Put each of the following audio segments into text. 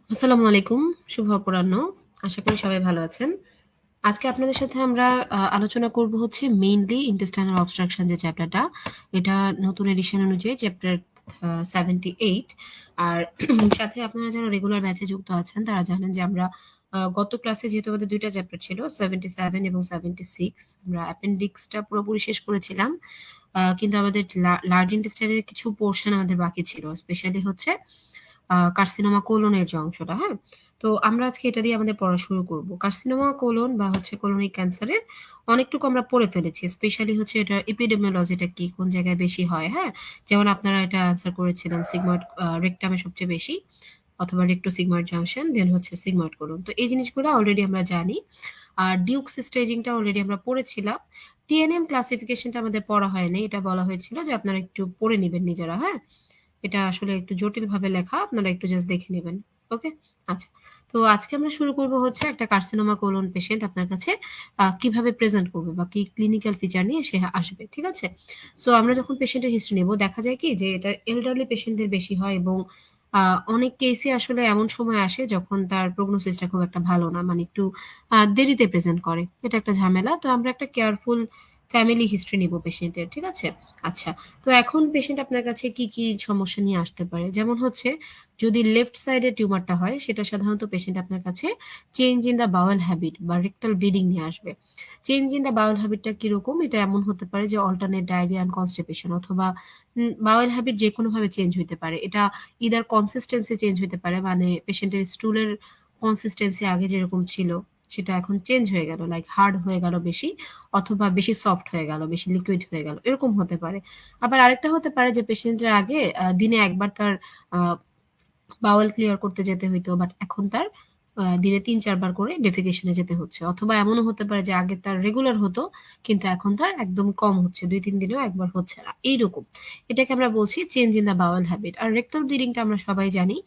আসসালামু আলাইকুম। শুভ অপরাহ্ন। আশা করি সবাই ভালো আছেন। আজকে আপনাদের সাথে আমরা আলোচনা করব হচ্ছে মেইনলি ইন্টেস্টাইনাল অবস্ট্রাকশন যে চ্যাপ্টারটা, এটা নতুন এডিশন অনুযায়ী চ্যাপ্টার 78। আর সাথে আপনারা যারা রেগুলার ব্যাচে যুক্ত আছেন তারা জানেন যে আমরা গত ক্লাসে যেহেতু আমাদের ২ টা চ্যাপ্টার ছিল 77 এবং 76, আমরা অ্যাপেন্ডিক্সটা পুরোপুরি শেষ করেছিলাম। কিন্তু আমাদের লার্জ ইন্টেস্টাইনের কিছু পোরশন আমাদের বাকি ছিল। স্পেশালি হচ্ছে কার্সিনোমা কোলনের যে অংশটা, হ্যাঁ? তো আমরা আজকে এটা দিয়ে আমাদের পড়া শুরু করব। কার্সিনোমা কোলন বা হচ্ছে কোলোনিক ক্যান্সারের অনেকটুকু আমরা পড়ে ফেলেছি। স্পেশালি হচ্ছে এটা এপিডেমিওলজিটা কি, কোন জায়গায় বেশি হয়, হ্যাঁ? যেমন আপনারা এটা আনসার করেছিলেন সিগময়েড রেকটামে সবচেয়ে বেশি, অথবা রেক্টো সিগময়েড জাংশন, দেন হচ্ছে সিগময়েড কোলন। তো এই জিনিসগুলো অলরেডি আমরা জানি। আর ডিউকস স্টেজিংটা অলরেডি আমরা পড়েছিলাম। টিএনএম ক্লাসিফিকেশনটা আমাদের পড়া হয়নি। এটা বলা হয়েছিল যে আপনারা একটু পড়ে নিবেন নিজেরা, হ্যাঁ? এটা আসলে একটু জটিলভাবে লেখা, আপনারা একটু জাস্ট দেখে নেবেন। ওকে? আচ্ছা। তো আজকে আমরা শুরু করব হচ্ছে একটা কার্সিনোমা কোলন পেশেন্ট আপনার কাছে কিভাবে প্রেজেন্ট করবে বা কি ক্লিনিক্যাল ফিচার নিয়ে সে আসবে। ঠিক আছে? সো আমরা যখন পেশেন্টের হিস্ট্রি নেব দেখা যায় কি যে এটা এল্ডারলি পেশেন্টদের বেশি হয়, এবং অনেক কেসে আসলে এমন সময় আসে যখন তার প্রগনোসিসটা খুব একটা ভালো না। মানে একটু দেরিতে প্রেজেন্ট করে। এটা একটা ঝামেলা। তো আমরা একটা কেয়ারফুল ফ্যামিলি হিস্ট্রি নিব পেশেন্টের। ঠিক আছে? আচ্ছা। তো এখন পেশেন্ট আপনার কাছে কি কি সমস্যা নিয়ে আসতে পারে, যেমন হচ্ছে যদি লেফট সাইডে টিউমারটা হয় সেটা সাধারণত পেশেন্ট আপনার কাছে change in the bowel habit বা রেক্টাল ব্লিডিং নিয়ে আসবে। চেঞ্জ ইন দ্য বাওয়েল হ্যাবিটটা কিরকম, এটা এমন হতে পারে যে অল্টারনেট ডায়রিয়া অ্যান্ড কনস্টিপেশন, অথবা বাওয়েল হ্যাবিট যে কোনো ভাবে চেঞ্জ হতে পারে। এটা ইদার কনসিস্টেন্সি চেঞ্জ হতে পারে, মানে পেশেন্টের স্টুলের কনসিস্টেন্সি আগে যেরকম ছিল সেটা এখন চেঞ্জ হয়ে গেল, লাইক হার্ড হয়ে গেল বেশি, অথবা বেশি সফট হয়ে গেল, বেশি লিকুইড হয়ে গেল, এরকম হতে পারে। আবার আরেকটা হতে পারে যে পেশেন্টের আগে দিনে একবার তার বাওয়েল ক্লিয়ার করতে যেতে হইতো, বাট এখন তার দিনে ৩-৪ বার করে ডেফিকেশনে যেতে হচ্ছে। অথবা এমনও হতে পারে যে আগে তার রেগুলার হতো কিন্তু এখন তার একদম কম হচ্ছে, ২-৩ দিনেও একবার হচ্ছে না, এইরকম। এটাকে আমরা বলছি change in the bowel habit. আর রেক্টাল ব্লিডিংটা আমরা সবাই জানি,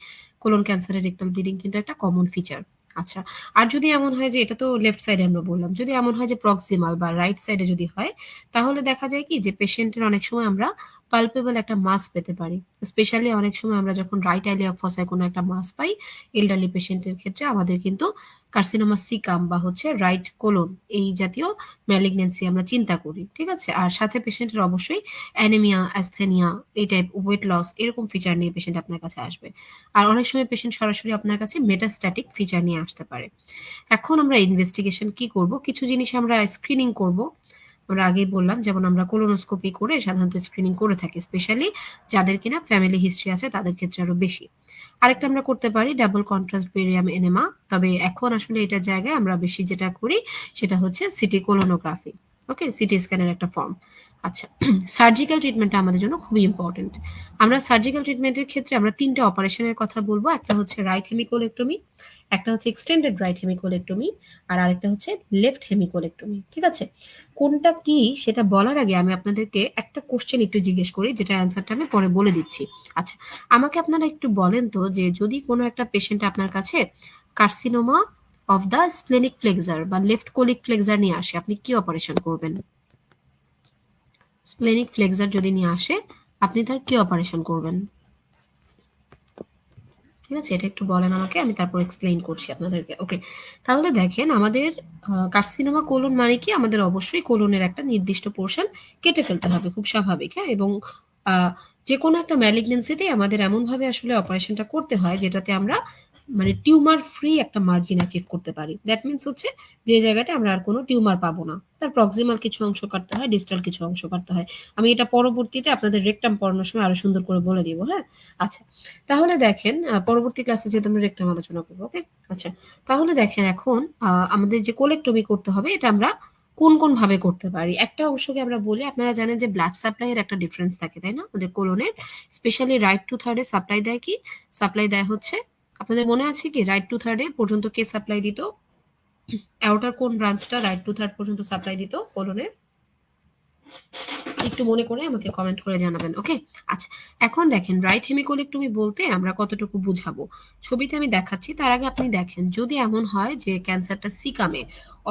কোলন ক্যান্সারের রেক্টাল ব্লিডিং কিন্তু একটা কমন ফিচার। আচ্ছা। আর যদি এমন হয় যে এটা তো লেফট সাইডে আমরা বললাম, যদি এমন হয় যে প্রক্সিমাল বা রাইট সাইডে যদি হয়, তাহলে দেখা যায় কি যে পেশেন্টের অনেক সময় আমরা পালপেবল একটা মাস পেতে পারি। স্পেশালি অনেক সময় আমরা যখন রাইট আইলিয়াক ফসায় কোনো একটা মাস পাই এল্ডারলি পেশেন্টের ক্ষেত্রে, আমাদের কিন্তু কার্সিনোমা সিকাম বা হচ্ছে রাইট কোলন এই জাতীয় ম্যালিগনেন্সি আমরা চিন্তা করি। ঠিক আছে? আর সাথে পেশেন্টের অবশ্যই অ্যানিমিয়া, অ্যাস্থেনিয়া, এই টাইপ ওয়েট লস এরকম ফিচার নিয়ে পেশেন্ট আপনার কাছে আসবে। আর অনেক সময় পেশেন্ট সরাসরি আপনার কাছে মেটাস্ট্যাটিক ফিচার নিয়ে আসতে পারে। এখন আমরা ইনভেস্টিগেশন কি করব, কিছু জিনিস আমরা স্ক্রিনিং করব। আমরা আগেই বললাম, যেমন আমরা কোলোনোস্কোপি করে সাধারণত স্ক্রিনিং করে থাকি, স্পেশালি যাদের কিনা ফ্যামিলি হিস্ট্রি আছে তাদের ক্ষেত্রে আরো বেশি। আরেকটা আমরা করতে পারি ডাবল কন্ট্রাস্ট বেরিয়াম এনেমা। তবে এখন আসলে এটার জায়গায় আমরা বেশি যেটা করি সেটা হচ্ছে সিটি কোলোনোগ্রাফি। ওকে? সিটি স্ক্যানের একটা ফর্ম। আচ্ছা। সার্জিক্যাল ট্রিটমেন্টটা আমাদের জন্য খুবই ইম্পর্টেন্ট। আমরা সার্জিক্যাল ট্রিটমেন্টের ক্ষেত্রে আমরা ৩ টা অপারেশনের কথা বলবো। একটা হচ্ছে রাইট হেমিকোলেক্টমি, একটা হচ্ছে এক্সটেন্ডেড রাইট হেমিকোলেক্টমি, আর আরেকটা হচ্ছে লেফট হেমিকোলেক্টমি। ঠিক আছে? কোনটা কি সেটা বলার আগে আমি আপনাদেরকে একটা কোশ্চেন একটু জিজ্ঞেস করি, যেটার অ্যান্সারটা আমি পরে বলে দিচ্ছি। আচ্ছা। আমাকে আপনারা একটু বলেন তো যে যদি কোনো একটা পেশেন্ট আপনার কাছে carcinoma of the splenic flexor বা লেফট কোলিক ফ্লেক্সার নিয়ে আসে, আপনি কি অপারেশন করবেন? স্প্লেনিক ফ্লেক্সার যদি নিয়ে আসে আপনি তার কি অপারেশন করবেন? ঠিক আছে? এটা একটু বলেন আমাকে, আমি তারপর এক্সপ্লেইন করছি আপনাদেরকে। ওকে। তাহলে দেখেন, আমাদের কার্সিনোমা কোলন মানে কি, আমাদের অবশ্যই কোলনের একটা নির্দিষ্ট পোর্শন কেটে ফেলতে হবে, খুব স্বাভাবিক, হ্যাঁ? এবং আহ, যে কোনো একটা ম্যালিগনেন্সিতে আমাদের এমন ভাবে আসলে অপারেশনটা করতে হয় যেটাতে আমরা মানে টিউমার ফ্রি একটা মার্জিন অ্যাচিভ করতে পারি। দ্যাট মিনস হচ্ছে যে জায়গাটা আমরা আর কোনো টিউমার পাবো না, তার প্রক্সিমাল কিছু অংশ কাটতে হয়, ডিস্টাল কিছু অংশ কাটতে হয়। আমি এটা পরবর্তীতে আপনাদের রেকটাম পড়ানোর সময় আরো সুন্দর করে বলে দিব, হ্যাঁ? আচ্ছা। তাহলে দেখেন, পরবর্তী ক্লাসে যেহেতু আমরা রেকটাম আলোচনা করবো, ওকে? আচ্ছা। তাহলে দেখেন এখন আমাদের যে কোলেক্টমি করতে হবে এটা আমরা কোন কোন ভাবে করতে পারি। একটা অংশকে আমরা বলি, আপনারা জানেন যে ব্লাড সাপ্লাই এর একটা ডিফারেন্স থাকে, তাই না? আমাদের কোলনের স্পেশালি রাইট টু থার্ডে সাপ্লাই দেয় কি? সাপ্লাই দেয় হচ্ছে, আপনাদের মনে আছে কি রাইট টু থার্ডে পর্যন্ত কে সাপ্লাই দিত? অ্যাওর্টার কোন ব্রাঞ্চটা রাইট টু থার্ড পর্যন্ত সাপ্লাই দিত কোলনের? একটু মনে করে আমাকে কমেন্ট করে জানাবেন, ওকে? আচ্ছা। এখন দেখেন, রাইট হেমিকোলেক্টমি বলতে আমরা কতটুকু বুঝাবো ছবিতে আমি দেখাচ্ছি, তার আগে আপনি দেখেন যদি এমন হয় যে ক্যান্সারটা সিকামে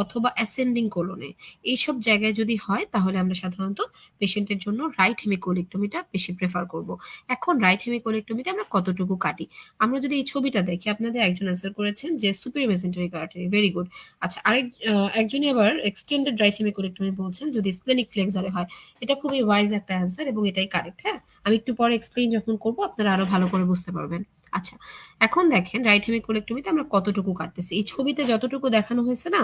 অথবা অ্যাসেন্ডিং কোলনে, এইসব জায়গায় যদি হয় তাহলে আমরা সাধারণত পেশেন্টের জন্য রাইট হেমিকোলেক্টমিটা বেশি প্রেফার করব। এখন রাইট হেমিকোলেক্টমিটা আমরা কতটুকু কাটি, আমরা যদি এই ছবিটা দেখি, আপনাদের একজন অ্যান্সার করেছেন যে superior mesentery artery, very good. আচ্ছা, একজনই আবার এক্সটেন্ডেড রাইট হেমিকোলেক্টমি বলছেন যদি স্প্লেনিক ফ্লেক্সারে হয়। এটা খুবই ওয়াইজ একটা অ্যান্সার এবং এটাই কারেক্ট। হ্যাঁ, আমি একটু পরে এক্সপ্লেইন যখন করব আপনারা আরো ভালো করে বুঝতে পারবেন। আচ্ছা, এখন দেখেন রাইট হেমিকোলেক্টমিতে আমরা কতটুকু কাটতেছি, এই ছবিতে যতটুকু দেখানো হয়েছে না,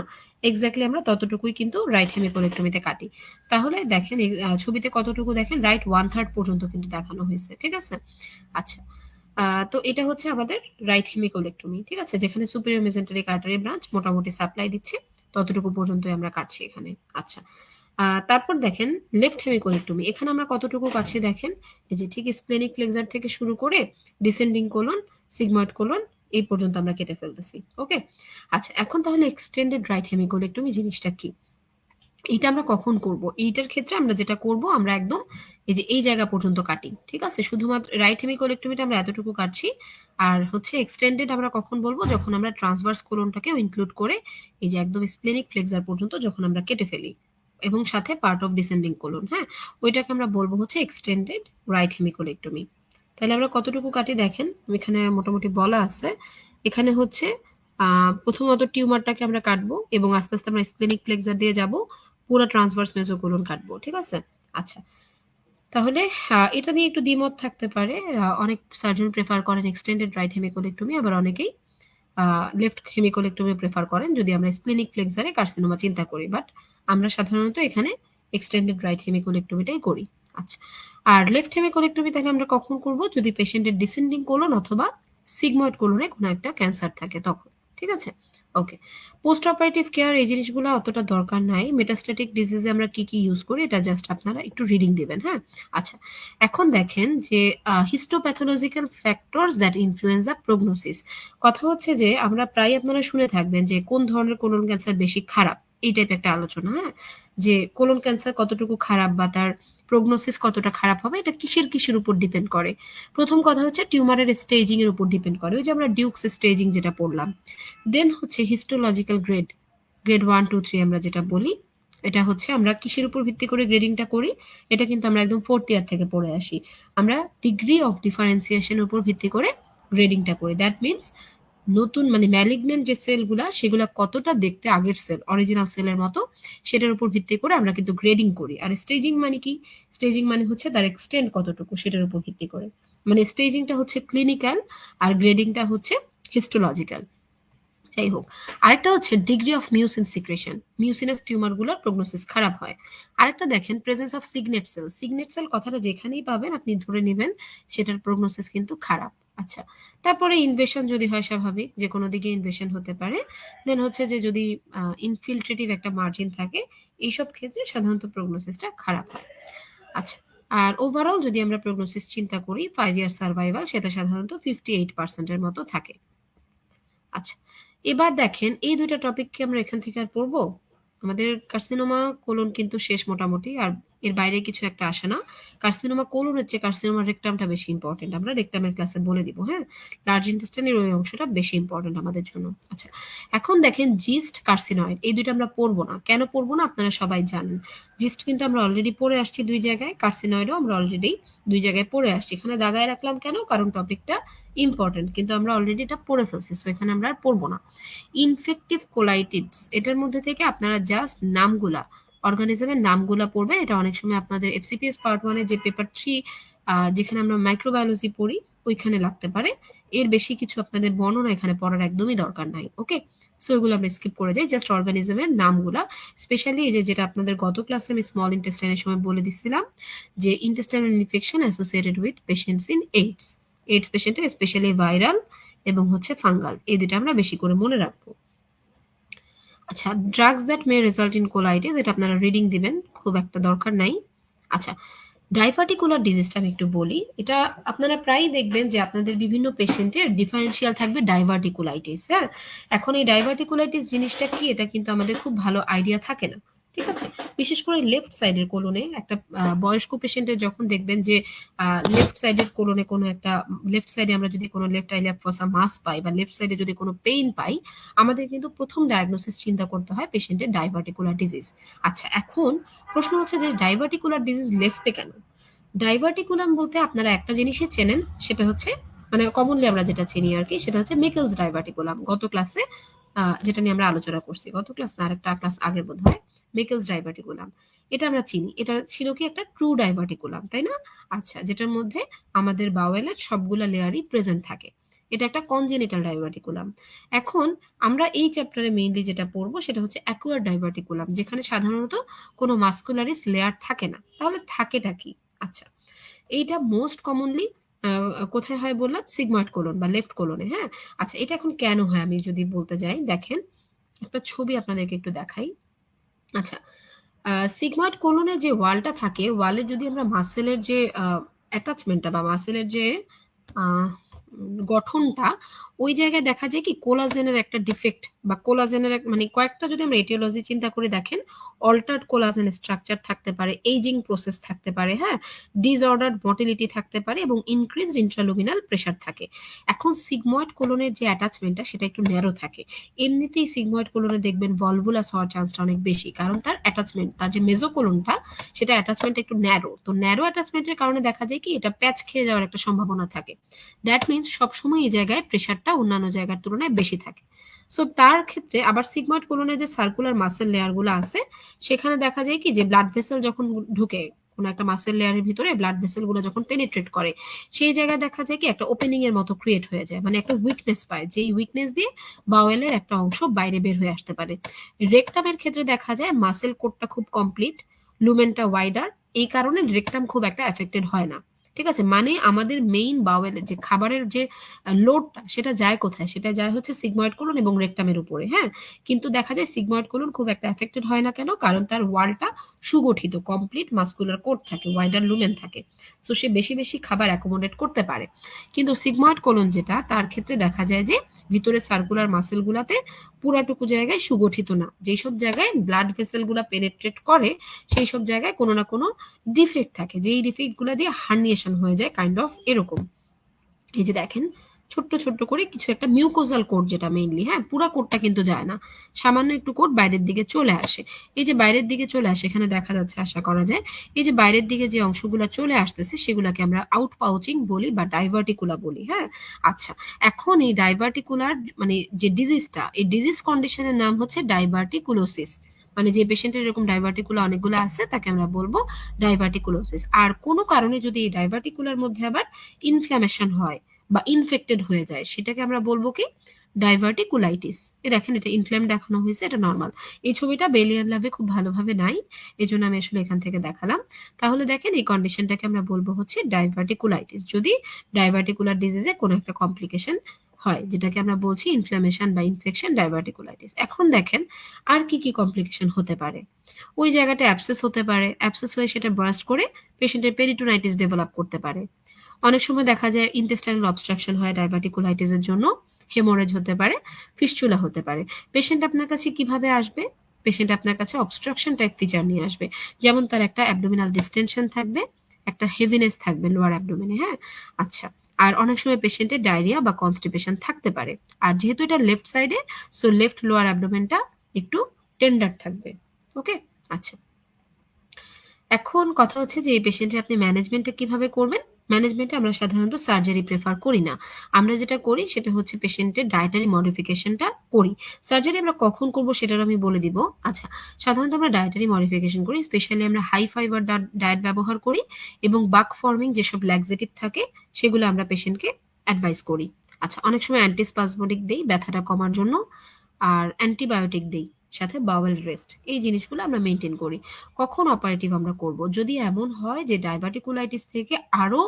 এক্স্যাক্টলি আমরা ততটুকুই কিন্তু রাইট হেমিকোলেক্টমিতে কাটি। তাহলে দেখেন এই ছবিতে কতটুকু দেখেন, রাইট 1/3 পর্যন্ত কিন্তু দেখানো হয়েছে, ঠিক আছে। আচ্ছা, তো এটা হচ্ছে আমাদের রাইট হেমিকোলেক্টমি, ঠিক আছে, যেখানে সুপিরিয়র মেসেন্টারিক আর্টারি ব্রাঞ্চ মোটামুটি সাপ্লাই দিচ্ছে, ততটুকু পর্যন্তই আমরা কাটছি এখানে। আচ্ছা, তারপর দেখেন লেফট হেমিকোলেক্টমি, এখানে আমরা কতটুকু কাটছি দেখেন, এই যে ঠিক স্প্লেনিক ফ্লেক্সার থেকে শুরু করে ডিসেন্ডিং কোলন, সিগময়েড কোলন, এই পর্যন্ত আমরা কেটে ফেলতেছি। ওকে, আচ্ছা, এখন তাহলে এক্সটেন্ডেড রাইট হেমিকোলেক্টমি জিনিসটা কি, এইটা আমরা কখন করব, এইটার ক্ষেত্রে আমরা যেটা করব, আমরা একদম এই যে এই জায়গা পর্যন্ত কাটি, ঠিক আছে, শুধুমাত্র রাইট হেমিকোলেক্টমিটা আমরা এতটুকু কাটছি। আর হচ্ছে এক্সটেন্ডেড আমরা কখন বলবো, যখন আমরা ট্রান্সভার্স কোলনটাকেও ইনক্লুড করে এই যে একদম স্প্লেনিক ফ্লেক্সার পর্যন্ত যখন আমরা কেটে ফেলি এবং সাথে পার্ট অফ ডিসেন্ডিং কোলন, হ্যাঁ, ওইটাকে আমরা বলবো হচ্ছে এক্সটেন্ডেড রাইট হেমিকোলেক্টমি। তাহলে আমরা কতটুকু কাটি দেখেন, এখানে মোটামুটি বলা আছে। এখানে হচ্ছে প্রথমত টিউমারটাকে আমরা কাটবো এবং আস্তে আস্তে আমরা স্প্লেনিক ফ্লেক্সার দিয়ে যাব, পুরো ট্রান্সভার্স মেসোকোলন কাটবো, ঠিক আছে। আচ্ছা, তাহলে এটা নিয়ে একটু দ্বিমত থাকতে পারে, অনেক সার্জন প্রেফার করেন এক্সটেন্ডেড রাইট হেমিকোলেক্টমি, আবার অনেকেই লেফট হেমিকোলেক্টমি প্রেফার করেন যদি আমরা স্প্লেনিক ফ্লেক্সারে কার্সিনোমা চিন্তা করি, বাট আমরা সাধারণত এখানে এক্সটেন্ডেড রাইট হেমিকোলেক্টমিটাই করি। আচ্ছা, আর লেফট হেমিকোলেক্টমি তাহলে আমরা কখন করব, যদি পেশেন্টের ডিসেন্ডিং কোলন অথবা সিগময়েড কোলনে কোনো একটা ক্যান্সার থাকে তখন, ঠিক আছে। ওকে, পোস্ট অপারেটিভ কেয়ার এই জিনিসগুলো অতটা দরকার নাই, মেটাস্ট্যাটিক ডিজিজে আমরা কি কি ইউজ করি এটা জাস্ট আপনারা একটু রিডিং দিবেন। হ্যাঁ, আচ্ছা, এখন দেখেন যে histopathological factors that influence the prognosis, কথা হচ্ছে যে আমরা প্রায় আপনারা শুনে থাকবেন যে কোন ধরনের কোলন ক্যান্সার বেশি খারাপ, এই টাইপ একটা আলোচনা। হ্যাঁ, যে কোলন ক্যান্সার কতটুকু খারাপ বা তার প্রগনোসিস কতটা খারাপ হবে এটা কিসের কিসের উপর ডিপেন্ড করে। প্রথম কথা হচ্ছে টিউমারের স্টেজিং এর উপর ডিপেন্ড করে, ওই যে আমরা ডিউকস স্টেজিং যেটা পড়লাম। দেন হচ্ছে হিস্টোলজিক্যাল গ্রেড, গ্রেড 1 2 3 আমরা যেটা বলি, এটা হচ্ছে আমরা কিসের উপর ভিত্তি করে গ্রেডিংটা করি, এটা কিন্তু আমরা একদম 4th ইয়ার থেকে পড়ে আসি। আমরা ডিগ্রি অফ ডিফারেন্সিয়েশনের উপর ভিত্তি করে গ্রেডিংটা করি, দ্যাট মিনস নতুন মানে ম্যালিগন্যান্ট যে সেলগুলা সেগুলা কতটা দেখতে আগের সেল অরিজিনাল সেলের মতো, সেটার উপর ভিত্তি করে আমরা কিন্তু গ্রেডিং করি। আর স্টেজিং মানে কি, স্টেজিং মানে হচ্ছে তার এক্সটেন্ট কতটুকু সেটার উপর ভিত্তি করে, মানে স্টেজিংটা হচ্ছে ক্লিনিক্যাল আর গ্রেডিংটা হচ্ছে হিস্টোলজিক্যাল। যাই হোক, আরেকটা হচ্ছে degree of mucin secretion, mucinous টিউমারগুলোর প্রগনোসিস খারাপ হয়। আরেকটা দেখেন presence of signet cell, signet cell কথাটা যেখানেই পাবেন আপনি ধরে নেবেন সেটার প্রগনোসিস কিন্তু খারাপ। আচ্ছা, তারপরে ইনভেশন যদি হয়, স্বাভাবিক যে কোনো দিকে ইনভেশন হতে পারে। দেন হচ্ছে যে যদি ইনফিল্ট্রেটিভ একটা মার্জিন থাকে, এইসব ক্ষেত্রে সাধারণত প্রগনোসিসটা খারাপ হয়। আচ্ছা, আর ওভারঅল যদি আমরা প্রগনোসিস চিন্তা করি 5 ইয়ার সার্ভাইভাল সেটা সাধারণত 58% মতো থাকে। আচ্ছা, এবার দেখেন এই দুইটা টপিক কি আমরা এখান থেকে আর পড়বো, আমাদের কার্সিনোমা কোলন কিন্তু শেষ মোটামুটি, আর এর বাইরে কিছু একটা আসে না। কার্সিনোমা কোলনের চেয়ে কার্সিনোমা রেকটামটা বেশি ইম্পর্টেন্ট, আমরা রেকটামের ক্লাসে বলে দিব। হ্যাঁ, লার্জ ইন্টেস্টাইনের ওই অংশটা বেশি ইম্পর্টেন্ট আমাদের জন্য। আচ্ছা, এখন দেখেন জিস্ট কার্সিনয়েড, এই দুইটা আমরা পড়বো না, কেন পড়বো না আপনারা সবাই জানেন। জিস্ট কিন্তু আমরা অলরেডি পড়ে আসছি 2 জায়গায়, কার্সিনয়েডও আমরা অলরেডি 2 জায়গায় পড়ে আসছি। এখানে দাগায় রাখলাম কেন, কারণ টপিকটা ইম্পর্টেন্ট, কিন্তু আমরা অলরেডি এটা পড়ে ফেলছি, সো এখানে আমরা আর পড়বো না। ইনফেক্টিভ কোলাইটিস, এটার মধ্যে থেকে আপনারা জাস্ট নামগুলা, অর্গানিজমের নামগুলা পড়বেন। এটা অনেক সময় আপনাদের এফসিপিএস পার্ট 1 যে পেপার 3 যেখানে আমরা মাইক্রোবায়োলজি পড়ি ওইখানে লাগতে পারে, এর বেশি কিছু আপনাদের বর্ণনা এখানে পড়ার একদমই দরকার নাই। ওকে, সো এগুলো আমরা স্কিপ করে যাই, জাস্ট অর্গানিজমের নামগুলা। স্পেশালি এই যে যেটা আপনাদের গত ক্লাসে আমি স্মল ইন্টেস্টাইনের সময় বলে দিছিলাম, যে intestinal infection associated with patients in AIDS, AIDS পেশেন্টের স্পেশালি ভাইরাল এবং হচ্ছে ফাঙ্গাল, এই দুটো আমরা বেশি করে মনে রাখবো। আচ্ছা, drugs that may result in colitis, এটা আপনারা রিডিং দিবেন, খুব একটা দরকার নাই। আচ্ছা, ডাইভার্টিকুলার ডিজিজটা আমি একটু বলি, এটা আপনারা প্রায়ই দেখবেন যে আপনাদের বিভিন্ন পেশেন্টের ডিফারেন্সিয়াল থাকবে ডাইভার্টিকুলাইটিস। হ্যাঁ, এখন এই ডাইভার্টিকুলাইটিস জিনিসটা কি এটা কিন্তু আমাদের খুব ভালো আইডিয়া থাকে না, ঠিক আছে? বিশেষ করে লেফট সাইডের কোলনে একটা বয়স্ক পেশেন্টের যখন দেখবেন যে লেফট সাইডের কোলনে কোনো একটা লেফট সাইডে আমরা যদি কোনো লেফট আইলিয়াক ফসা মাস পাই বা লেফট সাইডে যদি কোনো পেইন পাই, আমাদের কিন্তু প্রথম ডায়াগনোসিস চিন্তা করতে হয় পেশেন্টের ডাইভার্টিকুলার ডিজিজ। আচ্ছা, এখন প্রশ্ন হচ্ছে যে ডাইভার্টিকুলার ডিজিজ লেফটে কেন? ডাইভার্টিকুলাম বলতে আপনারা একটা জিনিসই চেনেন, সেটা হচ্ছে মানে কমনলি আমরা যেটা চিনি আর কি, সেটা হচ্ছে মিকেলস ডাইভার্টিকুলাম। গত ক্লাসে যেটা নিয়ে আমরা আলোচনা করছি, গত ক্লাস না আরেকটা ক্লাস আগে বোধ হয়, মিকেলস ডাইভার্টিকুলাম এটা আমরা চিনি। এটা ছিল কি একটা ট্রু ডাইভার্টিকুলাম, তাই না? আচ্ছা, যেটার মধ্যে আমাদের বাওয়েলের সবগুলা লেয়ারই প্রেজেন্ট থাকে। এটা একটা কনজেনিটাল ডাইভার্টিকুলাম। এখন আমরা এই চ্যাপ্টারে মেইনলি যেটা পড়বো সেটা হচ্ছে অ্যাকুয়ার ডাইভার্টিকুলাম, যেখানে সাধারণত কোনো মাস্কুলারিস লেয়ার থাকে না। তাহলে থাকেটা কি? আচ্ছা, এইটা মোস্ট কমনলি কোথায় হয় বললাম? সিগময়েড কোলন বা লেফট কোলনে। হ্যাঁ, আচ্ছা, এটা এখন কেন হয় আমি যদি বলতে যাই, দেখেন একটা ছবি আপনাদেরকে একটু দেখাই। আচ্ছা, সিগময়েড কোলনের যে ওয়ালটা থাকে, ওয়ালের যদি আমরা মাসেলের যে অ্যাটাচমেন্টটা বা মাসেলের যে আহ, গঠনটা, ওই জায়গায় দেখা যায় কি কোলাজেনের একটা ডিফেক্ট বা কোলাজেনের মানে কয়েকটা যদি আমরা এটিওলজি চিন্তা করে দেখেন, অল্টার্ড কোলাজেন স্ট্রাকচার থাকতে পারে, এইজিং প্রসেস থাকতে পারে, হ্যাঁ, ডিসঅর্ডার্ড মটিলিটি থাকতে পারে এবং ইনক্রিজড ইন্ট্রালুমিনাল প্রেসার থাকে। এখন সিগময়েড কোলনের যে অ্যাটাচমেন্টটা সেটা একটু ন্যারো থাকে। এমনিতেই সিগময়েড কোলনে দেখবেন ভলভুলাস হওয়ার চান্সটা অনেক বেশি, কারণ তার অ্যাটাচমেন্ট, তার যে মেজোকোলনটা সেটা অ্যাটাচমেন্ট একটু ন্যারো। তো ন্যারো অ্যাটাচমেন্টের কারণে দেখা যায় কি এটা প্যাচ খেয়ে যাওয়ার একটা সম্ভাবনা থাকে। দ্যাট মিনস সবসময় এই জায়গায় প্রেশারটা অন্যান্য জায়গার তুলনায় বেশি থাকে। সো তার ক্ষেত্রে আবার সিগময়েড কোলনের যে সার্কুলার মাসেল লেয়ার গুলো আছে, সেখানে দেখা যায় কি যে ব্লাড ভেসেল যখন ঢুকে কোনো একটা মাসেল লেয়ারের ভিতরে, ব্লাড ভেসেল গুলো যখন পেনিট্রেট করে, সেই জায়গায় দেখা যায় কি একটা ওপেনিং এর মতো ক্রিয়েট হয়ে যায়, মানে একটা উইকনেস পায়, যেই উইকনেস দিয়ে বাওয়েলের একটা অংশ বাইরে বের হয়ে আসতে পারে। রেকটামের ক্ষেত্রে দেখা যায় মাসেল কোডটা খুব কমপ্লিট, লুমেনটা ওয়াইডার, এই কারণে রেকটাম খুব একটা এফেক্টেড হয় না। ঠিক আছে, মানে আমাদের মেইন বাওয়েলের যে খাবারের যে লোডটা সেটা যায় কোথায়? সেটা যায় হচ্ছে সিগময়েড কোলন এবং রেকটামের উপরে। হ্যাঁ, কিন্তু দেখা যায় সিগময়েড কোলন খুব একটা এফেক্টেড হয় না কেন? কারণ তার ওয়ালটা সুগঠিত, কমপ্লিট মাস্কুলার কোড থাকে, ওয়াইডার লুমেন থাকে, সো সে বেশি বেশি খাবার অ্যাকোমোডেট করতে পারে। কিন্তু সিগময়েড কোলন যেটা, তার ক্ষেত্রে দেখা যায় যে ভিতরে সার্কুলার মাসেল গুলাতে পুরাটুকু জায়গায় সুগঠিত না, যেসব জায়গায় ব্লাড ভেসেল গুলা পেনেট্রেট করে সেই সব জায়গায় কোনো না কোনো ডিফেক্ট থাকে, যেই ডিফেক্ট গুলা দিয়ে হার্নিয়েশন হয়ে যায়, কাইন্ড অফ এরকম। এই যে দেখেন ছোট্ট ছোট্ট করে কিছু একটা মিউকোজাল কোড, যেটা মেইনলি, হ্যাঁ, পুরা কোডটা কিন্তু যায় না, সামান্য একটু কোড বাইরের দিকে চলে আসে। এই যে বাইরের দিকে চলে আসে, এখানে দেখা যাচ্ছে, আশা করা যায় এই যে বাইরের দিকে যে অংশগুলো চলে আসতেছে সেগুলোকে আমরা আউট পাউচিং বলি বা ডাইভার্টিকুলা বলি। হ্যাঁ, আচ্ছা, এখন এই ডাইভার্টিকুলার মানে যে ডিজিজটা, এই ডিজিজ কন্ডিশনের নাম হচ্ছে ডাইভার্টিকুলোসিস। মানে যে পেশেন্টের এরকম ডাইভার্টিকুলা অনেকগুলো আছে তাকে আমরা বলবো ডাইভার্টিকুলোসিস। আর কোনো কারণে যদি এই ডাইভার্টিকুলার মধ্যে আবার ইনফ্ল্যামেশন হয় বা ইনফেক্টেড হয়ে যায়, সেটাকে আমরা বলবো কি ডাইভার্টিকুলাইটিস। এ দেখেন এটা ইনফ্ল্যাম দেখানো হয়েছে, এটা নর্মাল। এই ছবিটা বেলিয়ান ল্যাবে খুব ভালোভাবে নাই, এই জন্য আমি আসলে এখান থেকে দেখালাম। তাহলে দেখেন এই কন্ডিশনটাকে আমরা বলবো হচ্ছে ডাইভার্টিকুলাইটিস, যদি ডাইভার্টিকুলার ডিজিজে কোনো একটা কমপ্লিকেশন হয়, যেটাকে আমরা বলছি ইনফ্লামেশন বা ইনফেকশন ডাইভার্টিকুলাইটিস। এখন দেখেন আর কি কি কমপ্লিকেশন হতে পারে। ওই জায়গাটা অ্যাবসেস হতে পারে, অ্যাবসেস হয়ে সেটা বার্স্ট করে পেশেন্টের পেরিটোনাইটিস ডেভেলপ করতে পারে। অনেক সময় দেখা যায় ইন্টেস্টাইনাল অবস্ট্রাকশন হয় ডায়াবেটিকুলাইটিসের জন্য, হেমোরেজ হতে পারে, ফিস্চুলা হতে পারে। পেশেন্ট আপনার কাছে কিভাবে আসবে? পেশেন্ট আপনার কাছে অবস্ট্রাকশন টাইপ ফিচার নিয়ে আসবে, যেমন তার একটা অ্যাবডোমিনাল ডিস্টেনশন থাকবে, একটা হেভিনেস থাকবে লোয়ার অ্যাবডোমেনে। হ্যাঁ, আচ্ছা, আর অনেক সময় পেশেন্টের ডায়রিয়া বা কনস্টিপেশন থাকতে পারে। আর যেহেতু এটা লেফট সাইডে, সো লেফট লোয়ার অ্যাবডোমেনটা একটু টেন্ডার থাকবে। ওকে, আচ্ছা, এখন কথা হচ্ছে যে এই পেশেন্টের আপনি ম্যানেজমেন্টটা কিভাবে করবেন? ম্যানেজমেন্টে আমরা সাধারণত সার্জারি প্রেফার করি না। আমরা যেটা করি সেটা হচ্ছে পেশেন্টের ডায়েটারি মডিফিকেশনটা করি। সার্জারি আমরা কখন করব সেটার আমি বলে দিব। আচ্ছা, সাধারণত আমরা ডায়েটারি মডিফিকেশন করি, স্পেশালি আমরা হাই ফাইবার ডায়েট ব্যবহার করি এবং বাক ফর্মিং যেসব ল্যাক্সেটিভ থাকে সেগুলো আমরা পেশেন্টকে অ্যাডভাইস করি। আচ্ছা, অনেক সময় অ্যান্টিস্পাজমোডিক দেই ব্যথাটা কমার জন্য, আর অ্যান্টিবায়োটিক দেই, সাথে বাওয়েল রেস্ট, এই জিনিসগুলো আমরা মেনটেন করি। কখন অপারেটিভ আমরা করব? যদি এমন হয় যে ডাইভার্টিকুলাইটিস থেকে আরো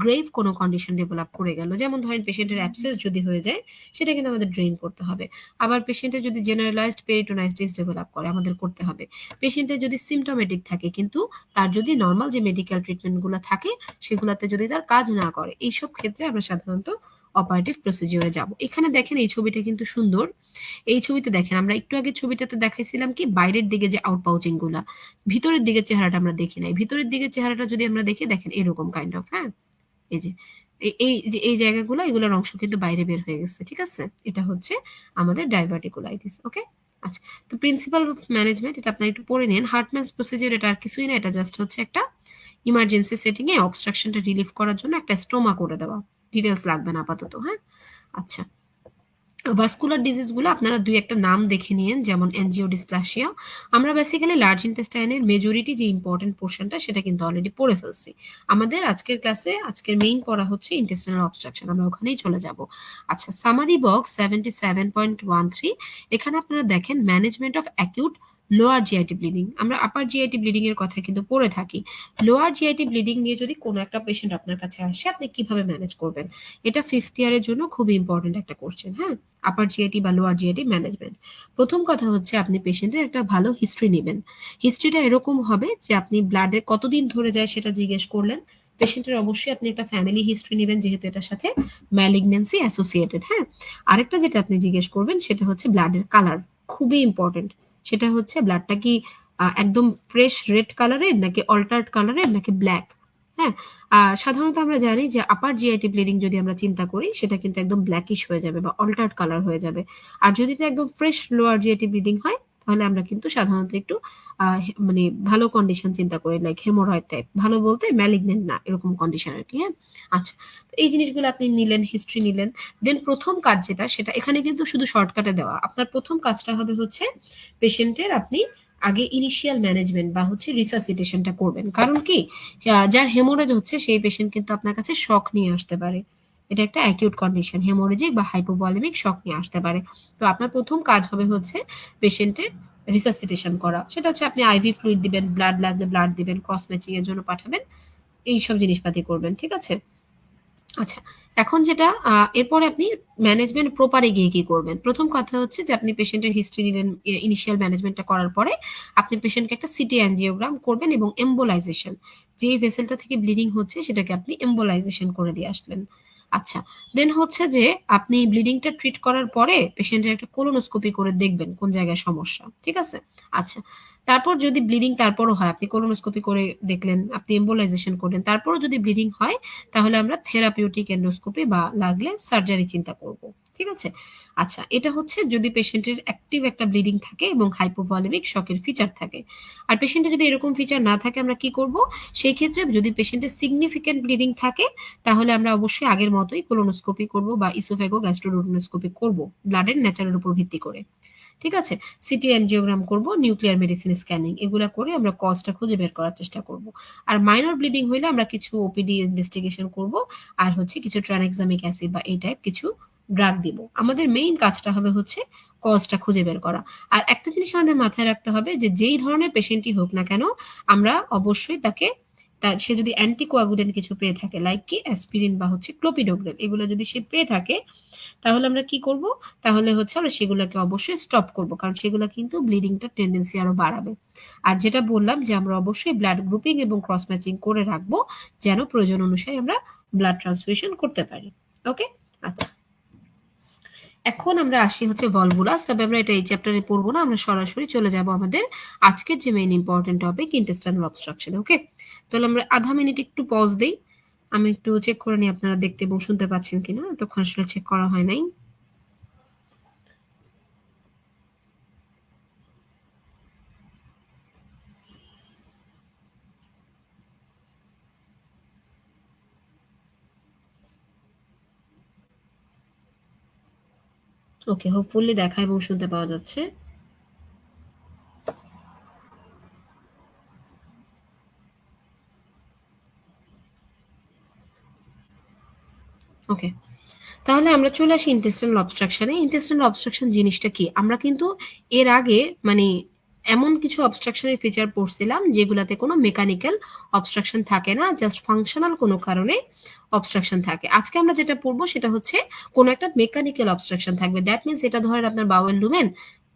গ্রেভ কোনো কন্ডিশন ডেভেলপ করে গেল, যেমন ধরেন পেশেন্টের অ্যাবসেস যদি হয়ে যায়, সেটা কিন্তু আমাদের ড্রেন করতে হবে। আবার পেশেন্টের যদি জেনারেলাইজড পেরিটোনাইটিস ডেভেলপ করে, আমাদের করতে হবে। পেশেন্টের যদি সিমটোমেটিক থাকে কিন্তু তার যদি নর্মাল যে মেডিকেল ট্রিটমেন্টগুলো থাকে সেগুলোতে যদি তার কাজ না করে, এইসব ক্ষেত্রে আমরা সাধারণত অপারেটিভ প্রসিডিওরে যাব। এখানে দেখেন এই ছবিটা কিন্তু সুন্দর। এই ছবিতে দেখেন আমরা একটু আগে ছবিটাতে দেখাইছিলাম কি বাইরের দিকে যে আউটপাউচিং গুলা, ভিতরের দিকে চেহারাটা আমরা দেখি নাই। ভিতরের দিকে চেহারাটা যদি আমরা দেখি দেখেন এরকম কাইন্ড অফ, হ্যাঁ, এই যে এই জায়গাগুলো, এগুলোর অংশ কিন্তু বাইরে বের হয়ে গেছে, ঠিক আছে? এটা হচ্ছে আমাদের ডাইভার্টিকুলাইটিস। ওকে, আচ্ছা। তো প্রিন্সিপাল অফ ম্যানেজমেন্ট এটা আপনারা একটু পড়ে নিন। হার্টম্যানস প্রসিডিউর এটা আর কিছুই না, এটা জাস্ট হচ্ছে একটা ইমার্জেন্সি সেটিং এ অবস্ট্রাকশনটা রিলিফ করার জন্য একটা স্টোমা করে দেওয়া। ডিটেলস লাগবে না আপাতত, হ্যাঁ। আচ্ছা, ভাস্কুলার ডিজিজ গুলো আপনারা দুই একটা নাম দেখে নিন, যেমন এনজিওডিসপ্লাসিয়া। আমরা বেসিক্যালি লার্জ ইন্টেস্টাইনের মেজরিটি যে ইম্পর্টেন্ট পোর্শনটা সেটা কিন্তু অলরেডি পড়ে ফেলছি। আমাদের আজকের ক্লাসে আজকের মেইন পড়া হচ্ছে ইন্টেস্টাইনাল অবস্ট্রাকশন, আমরা ওখানেই চলে যাব। আচ্ছা, সামারি বক্স 77.13, এখানে আপনারা দেখেন management of acute lower GIT bleeding. আমরা আপার জিআইটি ব্লিডিং এর কথা কিন্তু পড়ে থাকি। লোয়ার জিআইটি ব্লিডিং নিয়ে যদি কোনো একটা পেশেন্ট আপনার কাছে আসে, আপনি কিভাবে ম্যানেজ করবেন? এটা 5th ইয়ারের জন্য খুবই ইম্পর্টেন্ট একটা কোশ্চেন, হ্যাঁ। আপার জিআইটি বা লোয়ার জিআইটি ম্যানেজমেন্ট। প্রথম কথা হচ্ছে আপনি পেশেন্টের একটা ভালো হিস্ট্রি নেবেন। হিস্ট্রিটা এরকম হবে যে আপনি ব্লাডের কতদিন ধরে যায় সেটা জিজ্ঞেস করলেন। পেশেন্টের অবশ্যই আপনি একটা ফ্যামিলি হিস্ট্রি নেবেন, যেহেতু এটার সাথে ম্যালিগন্যান্সি অ্যাসোসিয়েটেড, হ্যাঁ। আরেকটা যেটা আপনি জিজ্ঞেস করবেন সেটা হচ্ছে ব্লাডের কালার, খুবই ইম্পর্টেন্ট। সেটা হচ্ছে ব্লাডটা কি একদম ফ্রেশ রেড কালারের, নাকি অল্টার্ড কালারের, নাকি ব্ল্যাক, হ্যাঁ। সাধারণত আমরা জানি যে আপার জিআইটি ব্লিডিং যদি আমরা চিন্তা করি সেটা কিন্তু একদম ব্ল্যাকিশ হয়ে যাবে বা অল্টার্ড কালার হয়ে যাবে। আর যদি এটা একদম ফ্রেশ লোয়ার জিআইটি ব্লিডিং হয় তাহলে আমরা কিন্তু সাধারণত একটু মানে ভালো কন্ডিশন চিন্তা করি, লাইক হেমোরয়েড টাইপ, ভালো বলতে ম্যালিগনেন্ট না, এরকম কন্ডিশন আর কি, হ্যাঁ। আচ্ছা, তো এই জিনিসগুলো আপনি নিলেন, হিস্ট্রি নিলেন। দেন প্রথম কাজ যেটা, সেটা এখানে কিন্তু শুধু শর্টকাটে দেওয়া। আপনার প্রথম কাজটা হবে হচ্ছে পেশেন্টের আপনি আগে ইনিশিয়াল ম্যানেজমেন্ট বা হচ্ছে রিসাসিটেশনটা করবেন। কারণ কি, যার হেমোরেজ হচ্ছে সেই পেশেন্ট কিন্তু আপনার কাছে শক নিয়ে আসতে পারে। এটা একটা অ্যাকিউট কন্ডিশন, হেমোরেজিক বা হাইপোভলিমিক শক নিয়ে আসতে পারে। তো আপনার প্রথম কাজ হবে হচ্ছে পেশেন্টের রিসাসিটেশন করা। সেটা হচ্ছে আপনি আইভি ফ্লুইড দিবেন, ব্লাড লাগলে ব্লাড দিবেন, ক্রস ম্যাচিং এর জন্য পাঠাবেন, এইসব জিনিসপাতি করবেন, ঠিক আছে? আচ্ছা, এখন যেটা এরপরে আপনি ম্যানেজমেন্ট প্রপারে গিয়ে কি করবেন? প্রথম কথা হচ্ছে যে আপনি পেশেন্টের হিস্ট্রি নিলেন, ইনিশিয়াল ম্যানেজমেন্টটা করার পরে আপনি পেশেন্টকে একটা সিটি অ্যাঞ্জিওগ্রাম করবেন এবং এম্বোলাইজেশন, যে ভেসেলটা থেকে ব্লিডিং হচ্ছে সেটাকে আপনি এম্বোলাইজেশন করে দিয়ে আসলেন। আচ্ছা, দেন হচ্ছে যে আপনি ব্লিডিংটা ট্রিট করার পরে পেশেন্টের একটা কোলোনোস্কোপি করে দেখবেন কোন জায়গায় সমস্যা, ঠিক আছে? আচ্ছা, তারপর যদি ব্লিডিং তারপরও হয়, আপনি কোলোনোস্কোপি করে দেখলেন, আপনি এম্বোলাইজেশন করলেন, তারপরও যদি ব্লিডিং হয় তাহলে আমরা থেরাপিউটিক এন্ডোস্কোপি বা লাগলে সার্জারি চিন্তা করব, ঠিক আছে? আচ্ছা, এটা হচ্ছে যদি পেশেন্টের অ্যাক্টিভ একটা ব্লিডিং থাকে এবং হাইপোভলিমিক শকের ফিচার থাকে। আর পেশেন্টের যদি এরকম ফিচার না থাকে আমরা কি করব? সেই ক্ষেত্রে যদি পেশেন্টের সিগনিফিক্যান্ট ব্লিডিং থাকে তাহলে আমরা অবশ্যই আগের মতোই কোলোনোস্কোপি করব বা ইসোফেগো গ্যাস্ট্রোডুওডেনোস্কোপি করব, ব্লাডের ন্যাচারের উপর ভিত্তি করে, ঠিক আছে? সিটি অ্যানজিওগ্রাম করব, নিউক্লিয়ার মেডিসিন স্ক্যানিং, এগুলা করে আমরা কজটা খুঁজে বের করার চেষ্টা করব। আর মাইনর ব্লিডিং হইলে আমরা কিছু ওপিডি ইনভেস্টিগেশন করব, আর হচ্ছে কিছু ট্রানএক্সামিক অ্যাসিড বা এই টাইপ কিছু ড্রাগ দিব। আমাদের মেইন কাজটা হবে হচ্ছে কজটা খুঁজে বের করা। আর একটা জিনিস আমাদের মাথায় রাখতে হবে যে যেই ধরনের পেশেন্টই হোক না কেন, আমরা অবশ্যই তাকে সে যদি অ্যান্টিকোয়াগুলেন্ট কিছু পেয়ে থাকে, লাইক কি অ্যাসপিরিন বা হচ্ছে ক্লোপিডোগ্রেল, এগুলো যদি সে পেয়ে থাকে তাহলে আমরা কি করব? তাহলে হচ্ছে আমরা সেগুলোকে অবশ্যই স্টপ করব, কারণ সেগুলো কিন্তু ব্লিডিংটা টেন্ডেন্সি আরো বাড়াবে। আর যেটা বললাম যে আমরা অবশ্যই ব্লাড গ্রুপিং এবং ক্রস ম্যাচিং করে রাখবো, যেন প্রয়োজন অনুসারে আমরা ব্লাড ট্রান্সফিউশন করতে পারি। ওকে, আচ্ছা। এখন আমরা আসি হচ্ছে ভলভুলাস, তবে আমরা এটা এই চ্যাপ্টারে পড়বো না, আমরা সরাসরি চলে যাব আমাদের আজকের যে main important topic intestinal obstruction. Okay, তাহলে আমরা আধা মিনিট একটু পজ দেই, আমি একটু চেক করে নিই আপনারা দেখতে এবং শুনতে পাচ্ছেন কিনা, এতক্ষণ আসলে চেক করা হয় নাই। ওকে, হোপফুলি দেখা এবং শুনতে পাওয়া যাচ্ছে। ওকে, তাহলে আমরা চলে আসি ইন্টেস্টাইনাল অবস্ট্রাকশনে। ইন্টেস্টাইনাল অবস্ট্রাকশন জিনিসটা কি? আমরা কিন্তু এর আগে মানে এমন কিছু অবস্ট্রাকশনের ফিচার পড়ছিলাম যেগুলাতে কোনো মেকানিক্যাল অবস্ট্রাকশন থাকে না, জাস্ট ফাংশনাল কোনো কারণে অবস্ট্রাকশন থাকে। আজকে আমরা যেটা পড়বো সেটা হচ্ছে কোনো একটা মেকানিক্যাল অবস্ট্রাকশন থাকবে। দ্যাট মিনস এটা ধরেন আপনার বাওয়েল লুমেন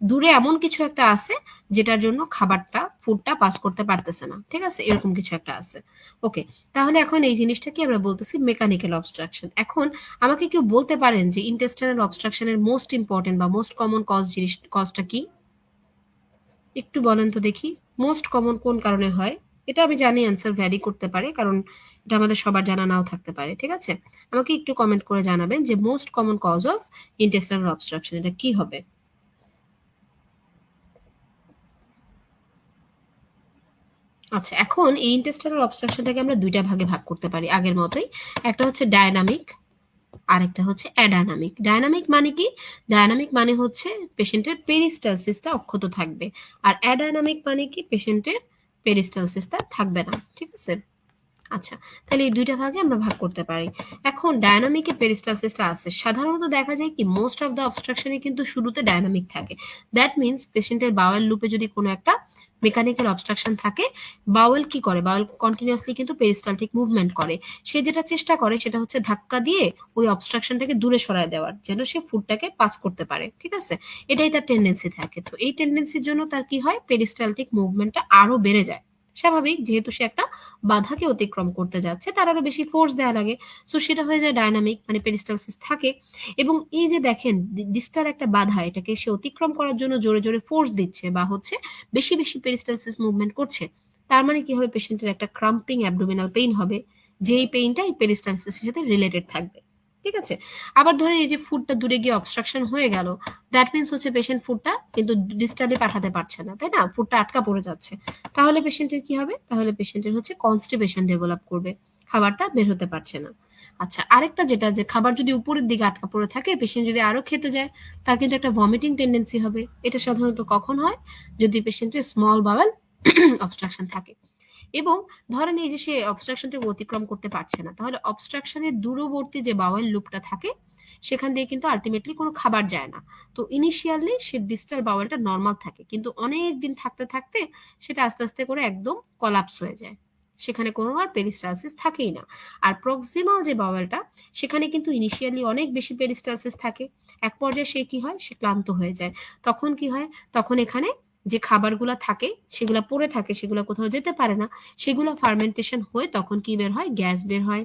দূরে এমন কিছু একটা আছে যেটার জন্য ফুডটা পাস করতে পারতেছে না, ঠিক আছে, এরকম কিছু একটা আছে। ওকে, তাহলে এখন এই জিনিসটাকে আমরা বলতেছি মেকানিক্যাল অবস্ট্রাকশন। এখন আমাকে কেউ বলতে পারেন যে ইন্টেস্টাইনাল অবস্ট্রাকশনের মোস্ট ইম্পর্টেন্ট বা মোস্ট কমন কজটা কি? একটু বলেন তো দেখি, মোস্ট কমন কোন কারণে হয়? এটা আমি জানি অ্যান্সার ভ্যারি করতে পারে, কারণ এটা আমাদের সবার জানা নাও থাকতে পারে, ঠিক আছে? আমাকে একটু কমেন্ট করে জানাবেন যে most common cause of intestinal obstruction এটা কি হবে? আচ্ছা, এখন এই ইন্টেস্টাইনাল অবস্ট্রাকশনটাকে আমরা দুইটা ভাগে ভাগ করতে পারি আগের মতোই। একটা হচ্ছে ডায়নামিক, আর একটা হচ্ছে অ্যাডাইনামিক। ডায়নামিক মানে কি? ডায়নামিক মানে হচ্ছে পেশেন্টের পেরিস্টালসিসটা অক্ষত থাকবে, আর অ্যাডাইনামিক মানে কি? পেশেন্টের পেরিস্টালসিসটা থাকবে না, ঠিক আছে? আচ্ছা, তাহলে এই দুইটা ভাগে আমরা ভাগ করতে পারি। এখন ডায়নামিকে পেরিস্টালসিসটা আছে, সাধারণত দেখা যায় কি মোস্ট অফ দ্য অবস্ট্রাকশনে কিন্তু শুরুতে ডায়নামিক থাকে। দ্যাট মিনস পেশেন্টের বাওয়েল লুপে যদি কোনো একটা মেকানিক্যাল অবস্ট্রাকশন থাকে, বাওয়েল কি করে? বাওয়েল কন্টিনিউয়াসলি কিন্তু পেরিস্টালটিক মুভমেন্ট করে। সে যেটা চেষ্টা করে সেটা হচ্ছে ধাক্কা দিয়ে ওই অবস্ট্রাকশনটাকে দূরে সরায় দেওয়ার, যেন সে ফুডটাকে পাস করতে পারে, ঠিক আছে? এটাই তার টেন্ডেন্সি থাকে। তো এই টেন্ডেন্সির জন্য তার কি হয়? পেরিস্টালটিক মুভমেন্টটা আরো বেড়ে যায়। স্বাভাবিক, যেহেতু সে একটা বাধাকে অতিক্রম করতে যাচ্ছে, তার আরো বেশি ফোর্স দেওয়া লাগে। সো সেটা হয়ে যায় ডায়নামিক, মানে পেরিস্টালসিস থাকে। এবং এই যে দেখেন, ডিস্টাল একটা বাধা, এটাকে সে অতিক্রম করার জন্য জোরে জোরে ফোর্স দিচ্ছে বা হচ্ছে বেশি বেশি পেরিস্টালসিস মুভমেন্ট করছে। তার মানে কি হবে? পেশেন্টের একটা ক্রাম্পিং অ্যাবডোমিনাল পেইন হবে, যেই পেইনটা এই পেরিস্টালসিসের সাথে রিলেটেড থাকবে, ঠিক আছে? আবার ধরেন এই যে ফুডটা দূরে গিয়ে অবস্ট্রাকশন হয়ে গেল, দ্যাট মিনস হচ্ছে পেশেন্ট ফুডটা কিন্তু ডিস্টালে পাঠাতে পারছে না, তাই না? ফুডটা আটকা পড়ে যাচ্ছে। তাহলে পেশেন্টের কি হবে? তাহলে পেশেন্টের হচ্ছে কনস্টিপেশন ডেভেলপ করবে, খাবারটা বের হতে পারছে না। আচ্ছা, আরেকটা যেটা, যে খাবার যদি উপরের দিকে আটকা পড়ে থাকে, পেশেন্ট যদি আরো খেতে যায়, তার কিন্তু একটা ভমিটিং টেন্ডেন্সি হবে। এটা সাধারণত কখন হয়? যদি পেশেন্টের স্মল বাওয়েল অবস্ট্রাকশন থাকে। এবং ধরেন এই যে সে অবস্ট্রাকশনটা অতিক্রম করতে পারছে না, তাহলে অবস্ট্রাকশনের দূরবর্তী যে বাওয়েল লুপটা থাকে, সেখান দিয়ে কিন্তু আলটিমেটলি কোনো খাবার যায় না। তো ইনিশিয়ালি সে ডিস্টাল বাওয়েলটা নর্মাল থাকে, কিন্তু অনেক দিন থাকতে থাকতে সেটা আস্তে আস্তে করে একদম কলাপস হয়ে যায়, সেখানে কোনো আর পেরিস্টালসিস থাকেই না। আর প্রক্সিমাল যে বাওয়েলটা, সেখানে কিন্তু ইনিশিয়ালি অনেক বেশি পেরিস্টালসিস থাকে। এক পর্যায়ে সে কি হয়? সে ক্লান্ত হয়ে যায়। তখন কি হয়? তখন এখানে যে খাবারগুলা থাকে, সেগুলা পড়ে থাকে, সেগুলা কোথাও যেতে পারে না, সেগুলা ফার্মেন্টেশন হয়ে তখন কি বের হয়? গ্যাস বের হয়।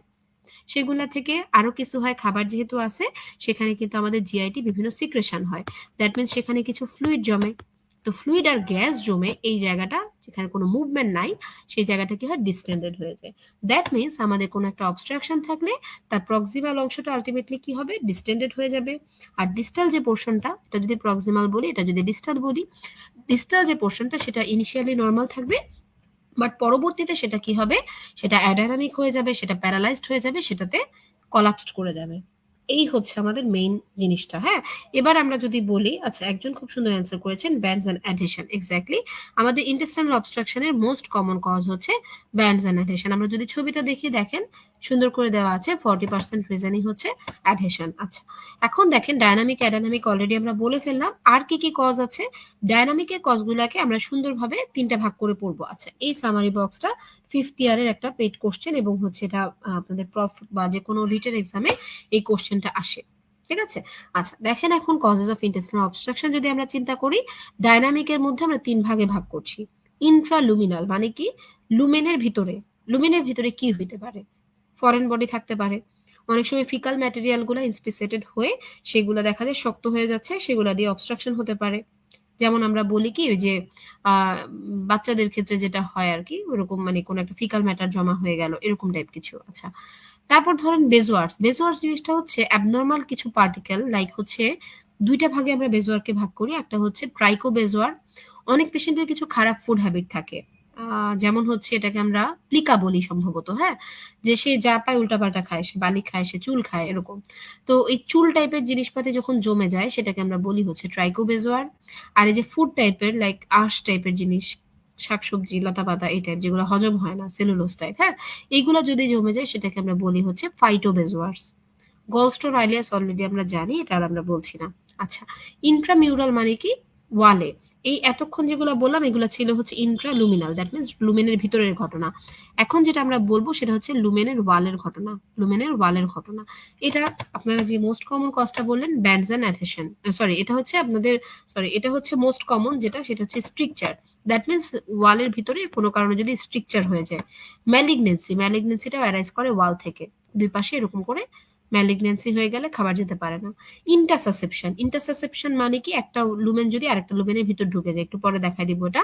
সেগুলা থেকে আরো কিছু হয়, খাবার যেহেতু আছে সেখানে কিন্তু আমাদের জিআইটি বিভিন্ন সিক্রেশন হয়। দ্যাট মিনস সেখানে কিছু ফ্লুইড জমে। তো ফ্লুইড আর গ্যাস জমে এই জায়গাটা, যেখানে কোনো মুভমেন্ট নাই, সেই জায়গাটা কি হয়? ডিস্টেন্ডেড হয়ে যায়। দ্যাট মিনস আমাদের কোনো একটা অবস্ট্রাকশন থাকলে তার প্রক্সিমাল অংশটা আলটিমেটলি কি হবে? ডিস্টেন্ডেড হয়ে যাবে। আর ডিস্টাল যে পোর্শনটা, এটা যদি প্রক্সিমাল বলি, এটা যদি ডিস্টাল বলি, ডিস্টাল যে পোর্শনটা সেটা ইনিশিয়ালি নর্মাল থাকবে, বাট পরবর্তীতে সেটা কি হবে? সেটা অ্যাডাইনামিক হয়ে যাবে, সেটা প্যারালাইজড হয়ে যাবে, সেটাতে কলাপসড করে যাবে। এই হচ্ছে আমাদের মেইন জিনিসটা, হ্যাঁ? এবার আমরা যদি বলি, আচ্ছা, একজন খুব সুন্দর অ্যান্সার করেছেন, ব্যান্ডস অ্যান্ড অ্যাডহেশন। এক্স্যাক্টলি, আমাদের ইন্টেস্টাইনাল অবস্ট্রাকশনের মোস্ট কমন কজ হচ্ছে ব্যান্ডস অ্যান্ড অ্যাডহেশন। আমরা যদি ছবিটা দেখি, দেখেন সুন্দর করে দেওয়া আছে 40% রিজনই হচ্ছে অ্যাডহেশন। আচ্ছা, এখন দেখেন ডায়নামিক অ্যাডাইনামিক অলরেডি আমরা বলে ফেললাম। আর কি কি কজ আছে? ডায়নামিকের কজগুলাকে আমরা সুন্দরভাবে তিনটা ভাগ করে পড়বো। আচ্ছা, এই সামারি বক্সটা ফিফথ ইয়ারের একটা পেইড কোশ্চেন, এবং হচ্ছে এটা আপনাদের প্রফ বা যে কোনো রিটেন এক্সামে এই কোশ্চেনটা আসে, ঠিক আছে? আচ্ছা, দেখেন এখন কজেস অফ ইন্টেস্টিনাল অবস্ট্রাকশন যদি আমরা চিন্তা করি, ডায়নামিকের মধ্যে আমরা তিন ভাগে ভাগ করছি। ইন্ট্রালুমিনাল মানে কি? লুমেনের ভিতরে। লুমেনের ভিতরে কি হইতে পারে? ফরেন বডি থাকতে পারে। অনেক সময় ফিকাল ম্যাটেরিয়াল গুলা ইন্সপিসেটেড হয়ে সেগুলো দেখা যায় শক্ত হয়ে যাচ্ছে, সেগুলা দিয়ে অবস্ট্রাকশন হতে পারে। যেমন আমরা বলি কি, ওই যে বাচ্চাদের ক্ষেত্রে যেটা হয় আর কি, ওরকম মানে কোন একটা ফিকাল ম্যাটার জমা হয়ে গেল, এরকম টাইপ কিছু। আচ্ছা, তারপর ধরেন বেজোয়ার্স। বেজোয়ার্স জিনিসটা হচ্ছে অ্যাবনর্মাল কিছু পার্টিকেল, লাইক হচ্ছে দুইটা ভাগে আমরা বেজোয়ারকে ভাগ করি। একটা হচ্ছে ট্রাইকো বেজোয়ার। অনেক পেশেন্টের কিছু খারাপ ফুড হ্যাবিট থাকে, যেমন হচ্ছে এটাকে আমরা প্লিকা বলি সম্ভবত, হ্যাঁ? যে সে যা পায় উল্টাপাল্টা খায়, সে বালি খায়, সে চুল খায়, এরকম। তো এই চুল টাইপের জিনিসপাতি যখন জমে যায়, সেটাকে আমরা বলি হচ্ছে ট্রাইকোবেজোয়ার। আর এই যে ফুড টাইপের, লাইক আঁশ টাইপের জিনিস, শাকসবজি, লতাপাতা, এই টাইপ যেগুলো হজম হয় না, সেলুলোজ টাইপ, হ্যাঁ, এইগুলো যদি জমে যায়, সেটাকে আমরা বলি হচ্ছে ফাইটোবেজোয়ার্স। গলস্টোন আইলিয়াস অলরেডি আমরা জানি, এটা আর আমরা বলছি না। আচ্ছা, ইন্ট্রামিউরাল মানে কি? ওয়ালে। এই এতক্ষণ যেগুলো বললাম এগুলো ছিল হচ্ছে ইন্ট্রালুমিনাল, দ্যাট মিনস লুমেনের ভিতরের ঘটনা। এখন যেটা আমরা বলবো সেটা হচ্ছে লুমেনের ওয়ালের ঘটনা। লুমেনের ওয়ালের ঘটনা এটা আপনারা যে মোস্ট কমন কজটা বললেন ব্যান্ডস অ্যান্ড অ্যাডহেশন, সরি এটা হচ্ছে আপনাদের, সরি এটা হচ্ছে মোস্ট কমন যেটা, সেটা হচ্ছে স্ট্রিকচার। দ্যাট মিনস ওয়ালের ভিতরে কোনো কারণে যদি স্ট্রিকচার হয়ে যায়। ম্যালিগনেন্সি, ম্যালিগনেন্সিটাও অ্যারাইজ করে ওয়াল থেকে, দুই পাশে এরকম করে ম্যালিগনেন্সি হয়ে গেলে খাবার যেতে পারে না। ইন্টারসাসেপশন, ইন্টারসাসেপশন মানে কি একটা লুমেন যদি আরেকটা লুমেনের ভিতর ঢুকে যায়, একটু পরে দেখাই দিব এটা।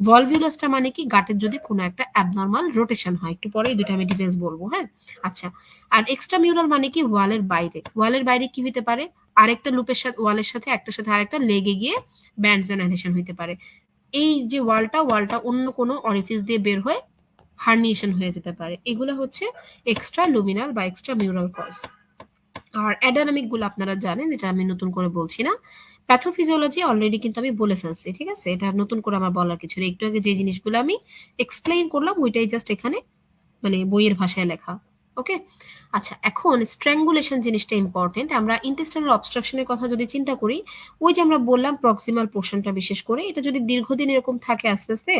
ভলভিউলাসটা মানে কি গাটের যদি কোনো একটা অ্যাবনর্মাল রোটেশন হয়, একটু পরে এই দুটো আমি ডিটেলস বলবো, হ্যাঁ। আচ্ছা, আর এক্সট্রামিউরাল মানে কি ওয়ালের বাইরে। ওয়ালের বাইরে কি হতে পারে, আরেকটা লুপের সাথে ওয়ালের সাথে একটার সাথে আরেকটা লেগে গিয়ে ব্যান্ডস এন্ড অ্যাডহেশন হইতে পারে। এই যে ওয়ালটা অন্য কোনো অরিফিস দিয়ে বের হয়ে হার্নিয়েশন হয়ে যেতে পারে। এগুলো হচ্ছে এক্সট্রা লুমিনাল বা এক্সট্রা মিউরাল কজ। আর অ্যাডানামিক গুলো আপনারা জানেন, এটা আমি নতুন করে বলছি না। প্যাথোফিজিওলজি অলরেডি কিন্তু আমি বলে ফেলছি, ঠিক আছে, এটা নতুন করে আমার বলার কিছু নেই। একটু আগে যে জিনিসগুলো আমি এক্সপ্লেইন করলাম ওইটাই জাস্ট এখানে মানে বইয়ের ভাষায় লেখা। ওকে। আচ্ছা, এখন স্ট্র্যাঙ্গুলেশন জিনিসটা ইম্পর্টেন্ট। আমরা ইন্টেস্টাইনাল অবস্ট্রাকশনের কথা যদি চিন্তা করি, ওই যে আমরা বললাম প্রক্সিমাল পোর্শনটা বিশেষ করে, এটা যদি দীর্ঘদিন এরকম থাকে আস্তে আস্তে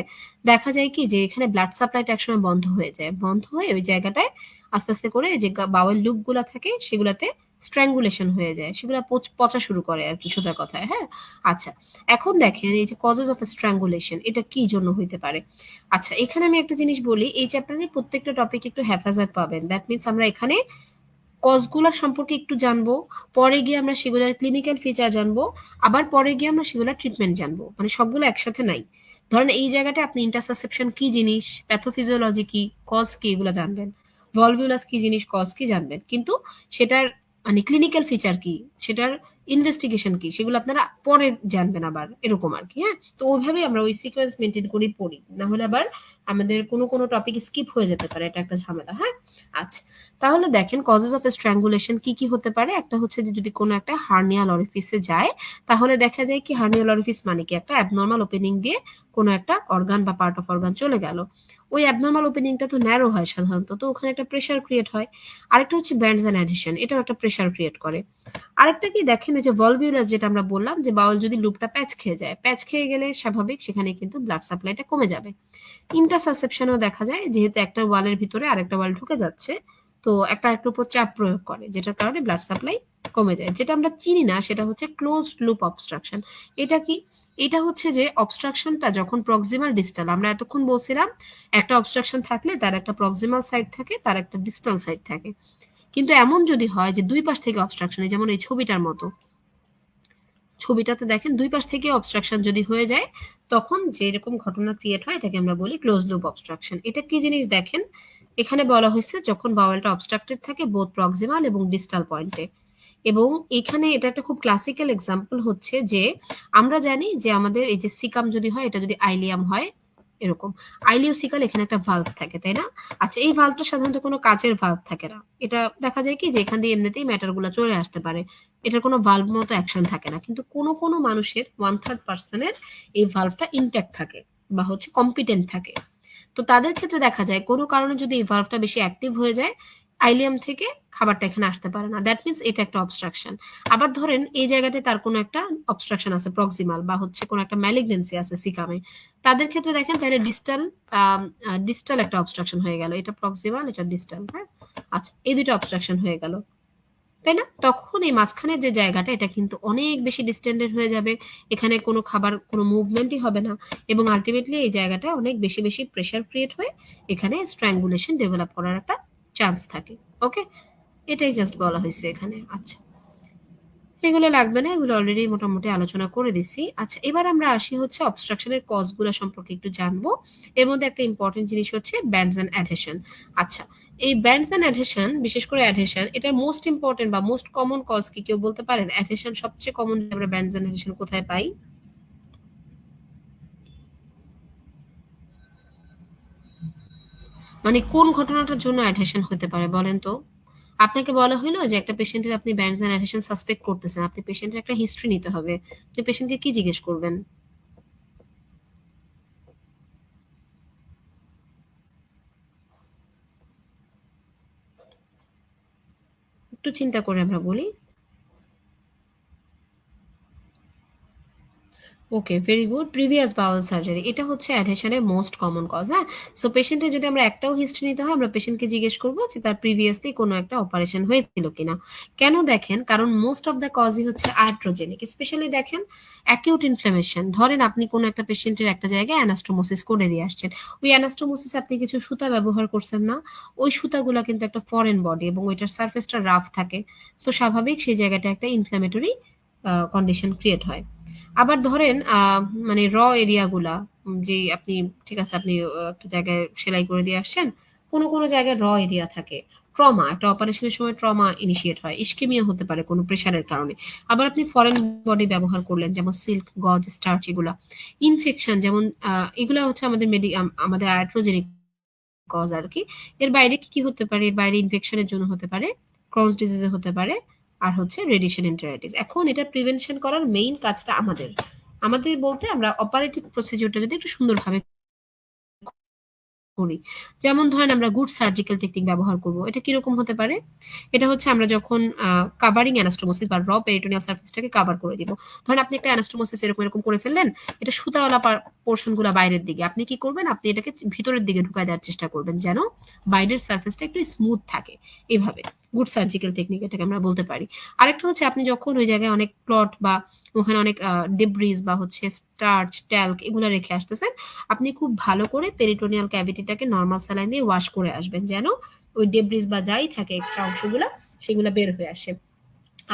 দেখা যায় কি যে এখানে ব্লাড সাপ্লাইটা একসময় বন্ধ হয়ে যায়, বন্ধ হয়ে ওই জায়গাটায় আস্তে আস্তে করে যে বাওয়েল লুপ গুলা থাকে সেগুলাতে স্ট্র্যাঙ্গুলেশন হয়ে যায়, সেগুলা পচা শুরু করে আর কি সোজা কথায়, হ্যাঁ। আচ্ছা, এখন দেখেন এই যে কজেস অফ স্ট্র্যাঙ্গুলেশন এটা কি জন্য হইতে পারে। আচ্ছা, এখানে আমি একটা জিনিস বলি, এই চ্যাপ্টারের প্রত্যেকটা টপিক একটু হ্যাফাজার্ড পাবেন। দ্যাট মিনস আমরা এখানে কজগুলোর সম্পর্কে একটু জানবো, পরে গিয়ে আমরা সেগুলোর ক্লিনিক্যাল ফিচার জানবো, আবার পরে গিয়ে আমরা সেগুলোর ট্রিটমেন্ট জানবো, মানে সবগুলো একসাথে নাই। ধরেন এই জায়গাটা আপনি ইন্টারসাসেপশন কি জিনিস, প্যাথোফিজিওলজি কি, কজ কি, এগুলো জানবেন। ভলভিউলাস কি জিনিস, কজ কি জানবেন, কিন্তু সেটার মানে ক্লিনিক্যাল ফিচার কি, সেটার ইনভেস্টিগেশন কি, সেগুলো আপনারা পরে জানবেন আবার, এরকম আর কি, হ্যাঁ। তো ওইভাবেই আমরা ওই সিকোয়েন্স মেনটেন করি পড়ি, না হলে আবার আমাদের কোনো কোনো টপিক স্কিপ হয়ে যেতে পারে, এটা একটা ঝামেলা, হ্যাঁ। আচ্ছা, তাহলে দেখেন কজেস অফ স্ট্র্যাঙ্গুলেশন কি কি হতে পারে। একটা হচ্ছে যে যদি কোনো একটা হার্নিয়াল অরিফিসে যায়, তাহলে দেখা যায় কি হার্নিয়াল অরিফিস মানে কি একটা অ্যাবনর্মাল ওপেনিং দিয়ে কোনো একটা অর্গান বা পার্ট অফ অর্গান চলে গেল। ওই অ্যাবনর্মাল ওপেনিংটা তো ন্যারো হয় সাধারণত, তো ওখানে একটা প্রেশার ক্রিয়েট হয়। আরেকটা হচ্ছে ব্যান্ডস অ্যান্ড অ্যাডিশন, এটাও একটা প্রেশার ক্রিয়েট করে। আরেকটা কি দেখেন, ওই যে ভলভিউলাস যেটা আমরা বললাম যে বাউল যদি লুপটা প্যাচ খেয়ে যায়, প্যাচ খেয়ে গেলে স্বাভাবিক সেখানে কিন্তু ব্লাড সাপ্লাইটা কমে যাবে। ইন্টারসাসেপশনেও দেখা যায় যেহেতু একটা ওয়ালের ভিতরে আরেকটা ওয়াল ঢুকে যাচ্ছে, তো একটা আরেকটার উপর চাপ প্রয়োগ করে, যেটার কারণে ব্লাড সাপ্লাই কমে যায়। যেটা আমরা চিনি না সেটা হচ্ছে ক্লোজড লুপ অবস্ট্রাকশন। এটা কি, এটা হচ্ছে যে অবস্ট্রাকশনটা যখন প্রক্সিমাল ডিস্টাল, আমরা এতক্ষণ বলছিলাম একটা অবস্ট্রাকশন থাকলে তার একটা প্রক্সিমাল সাইড থাকে, তার একটা ডিস্টাল সাইড থাকে। কিন্তু এমন যদি হয় যে দুই পাশ থেকে অবস্ট্রাকশন, যেমন এই ছবিটার মতো, ছবিটাতে দেখেন দুই পাশ থেকে অবস্ট্রাকশন যদি হয়ে যায়, তখন যে এরকম ঘটনা ক্রিয়েট হয় এটাকে আমরা বলি ক্লোজ লুপ অবস্ট্রাকশন। এটা কি জিনিস দেখেন, এখানে বলা হয়েছে যখন বাওয়েলটা অবস্ট্রাক্টেড থাকে বোথ প্রক্সিমাল এবং ডিস্টাল পয়েন্টে। এবং এখানে এটা একটা খুব ক্লাসিক্যাল এক্সাম্পল হচ্ছে যে আমরা জানি যে আমাদের এই যে সিকাম যদি হয়, এটা যদি আইলিয়াম হয় এরকম, আইলিওসিকাল এখানে একটা ভালভ থাকে, তাই না। আচ্ছা, এই ভালভটা সাধারণত কোনো কাচের ভালভ থাকে না, এটা দেখা যায় কি যে এখান দিয়ে এমনিতেই ম্যাটার গুলো চলে আসতে পারে, এটার কোনো ভালভ মতো অ্যাকশন থাকে না। কিন্তু কোনো কোনো মানুষের 1/3 এই ভালভটা ইনট্যাক্ট থাকে বা হচ্ছে কম্পিটেন্ট থাকে। তো তাদের ক্ষেত্রে দেখা যায় কোনো কারণে যদি এই ভালভটা বেশি অ্যাক্টিভ হয়ে যায়, আইলিয়াম থেকে খাবারটা এখানে আসতে পারে না, দ্যাট মিনস এটা একটা অবস্ট্রাকশন। আবার ধরেন এই জায়গাটায় তার কোনো একটা অবস্ট্রাকশন আছে প্রক্সিমাল বা হচ্ছে কোনো একটা ম্যালিগনেন্সি আছে সিকামে, তাদের ক্ষেত্রে দেখেন তাহলে ডিস্টাল, ডিস্টাল একটা অবস্ট্রাকশন হয়ে গেল, এটা প্রক্সিমাল এটা ডিস্টাল, হ্যাঁ। আচ্ছা, এই দুটো অবস্ট্রাকশন হয়ে গেল, তাই না। তখন এই মাঝখানের যে জায়গাটা এটা কিন্তু অনেক বেশি ডিস্টেন্ডেড হয়ে যাবে, এখানে কোনো খাবার কোনো মুভমেন্টই হবে না, এবং আলটিমেটলি এই জায়গাটা অনেক বেশি বেশি প্রেশার ক্রিয়েট হয়ে এখানে স্ট্র্যাঙ্গুলেশন ডেভেলপ করার একটা চান্স থাকে। ওকে, এটাই জাস্ট বলা হয়েছে এখানে। আচ্ছা, এগুলো লাগবে না, এগুলো অলরেডি মোটামুটি আলোচনা করে দিছি। আচ্ছা, এবার আমরা আসি হচ্ছে অবস্ট্রাকশনের কজগুলো সম্পর্কে একটু জানবো। এর মধ্যে একটা ইম্পর্টেন্ট জিনিস হচ্ছে ব্যান্ডস এন্ড অ্যাডহেশন। আচ্ছা, এই ব্যান্ডস এন্ড অ্যাডহেশন, বিশেষ করে অ্যাডহেশন, এটা মোস্ট ইম্পর্টেন্ট বা মোস্ট কমন কজ কি কেউ বলতে পারেন? অ্যাডহেশন সবচেয়ে কমন আমরা ব্যান্ডস এন্ড অ্যাডহেশন কোথায় পাই? মানে কোন ঘটনাটার জন্য অ্যাডহেশন হতে পারে বলেন তো। আপনাকে বলা হলো যে একটা পেশেন্টের আপনি ব্যান্ডস এন্ড অ্যাডহেশন সাসপেক্ট করতেছেন, আপনি পেশেন্টের একটা হিস্ট্রি নিতে হবে, আপনি পেশেন্টকে কি জিজ্ঞেস করবেন? একটু চিন্তা করে আমরা বলি। Okay, very good. Previous bowel surgery এটা হচ্ছে অ্যাডহেশনের মোস্ট কমন কজ। হ্যাঁ, সো পেশেন্টের যদি আমরা একটাও হিস্ট্রি নিতে হয় আমরা পেশেন্টকে জিজ্ঞেস করবো যে তার প্রিভিয়াসলি কোনো একটা অপারেশন হয়েছিল কিনা। কেন দেখেন, কারণ মোস্ট অফ দ্য কজই হচ্ছে আর্ট্রোজেনিক। স্পেশালি দেখেন অ্যাকিউট ইনফ্লামেশন, ধরেন আপনি কোনো একটা পেশেন্টের একটা জায়গায় অ্যানাস্টোমোসিস করে দিয়ে আসছেন, ওই অ্যানাস্টোমোসিস আপনি কিছু সুতা ব্যবহার করছেন না, ওই সুতাগুলা কিন্তু একটা ফরেন বডি এবং ওইটার সারফেসটা রাফ থাকে, সো স্বাভাবিক সেই জায়গাটা একটা ইনফ্লামেটরি কন্ডিশন ক্রিয়েট হয়। আবার ধরেন মানে এরিয়া গুলা, যে আপনি, ঠিক আছে আপনি একটা জায়গায় সেলাই করে দিয়ে আসছেন, কোনো কোনো জায়গায় এরিয়া থাকে, ট্রমা, একটা অপারেশনের সময় ট্রমা ইনিশিয়েট হয়, ইস্কেমিয়া হতে পারে কোনো প্রেশারের কারণে। আবার আপনি ফরেন বডি ব্যবহার করলেন যেমন সিল্ক, গজ, স্টার্চ, এগুলা ইনফেকশন, যেমন এগুলা হচ্ছে আমাদের আমাদের আয়াট্রোজেনিক কজ আর কি। এর বাইরে কি কি হতে পারে, এর বাইরে ইনফেকশনের জন্য হতে পারে, ক্রস ডিজিজে হতে পারে, আর হচ্ছে রেডিয়েশন এন্টেরাইটিস। এখন এটা প্রিভেনশন করার মেইন কাজটা আমাদের, আমাদের বলতে আমরা অপারেটিভ প্রসিডিউরটা যদি একটু সুন্দরভাবে করি, যেমন ধরেন আমরা গুড সার্জিক্যাল টেকনিক ব্যবহার করব। এটা কিরকম হতে পারে, এটা হচ্ছে আমরা যখন কাভারিং অ্যানাস্টোমোসিস বা পেরিটোনিয়াল সারফেসটাকে কভার করে দিব। ধরেন আপনি একটা অ্যানাস্টোমোসিস এরকম এরকম করে ফেললেন, এটা সুতাওয়ালা পোর্শন গুলা বাইরের দিকে, আপনি কি করবেন, আপনি এটাকে ভিতরের দিকে ঢুকায় দেওয়ার চেষ্টা করবেন যেন বাইরের সারফেসটা একটু স্মুথ থাকে। এইভাবে গুড সার্জিক্যাল টেকনিক এটাকে আমরা বলতে পারি। আরেকটা হচ্ছে আপনি যখন ওই জায়গায় অনেক ক্লট বা ওখানে অনেক ডেব্রিজ বা হচ্ছে স্টার্চ, ট্যাল্ক এগুলো রেখে আসতেছেন, আপনি খুব ভালো করে পেরিটোনিয়াল ক্যাভিটিটাকে নর্মাল স্যালাইন দিয়ে ওয়াশ করে আসবেন যেন ওই ডেব্রিজ বা যাই থাকে এক্সট্রা অংশগুলো সেগুলো বের হয়ে আসে।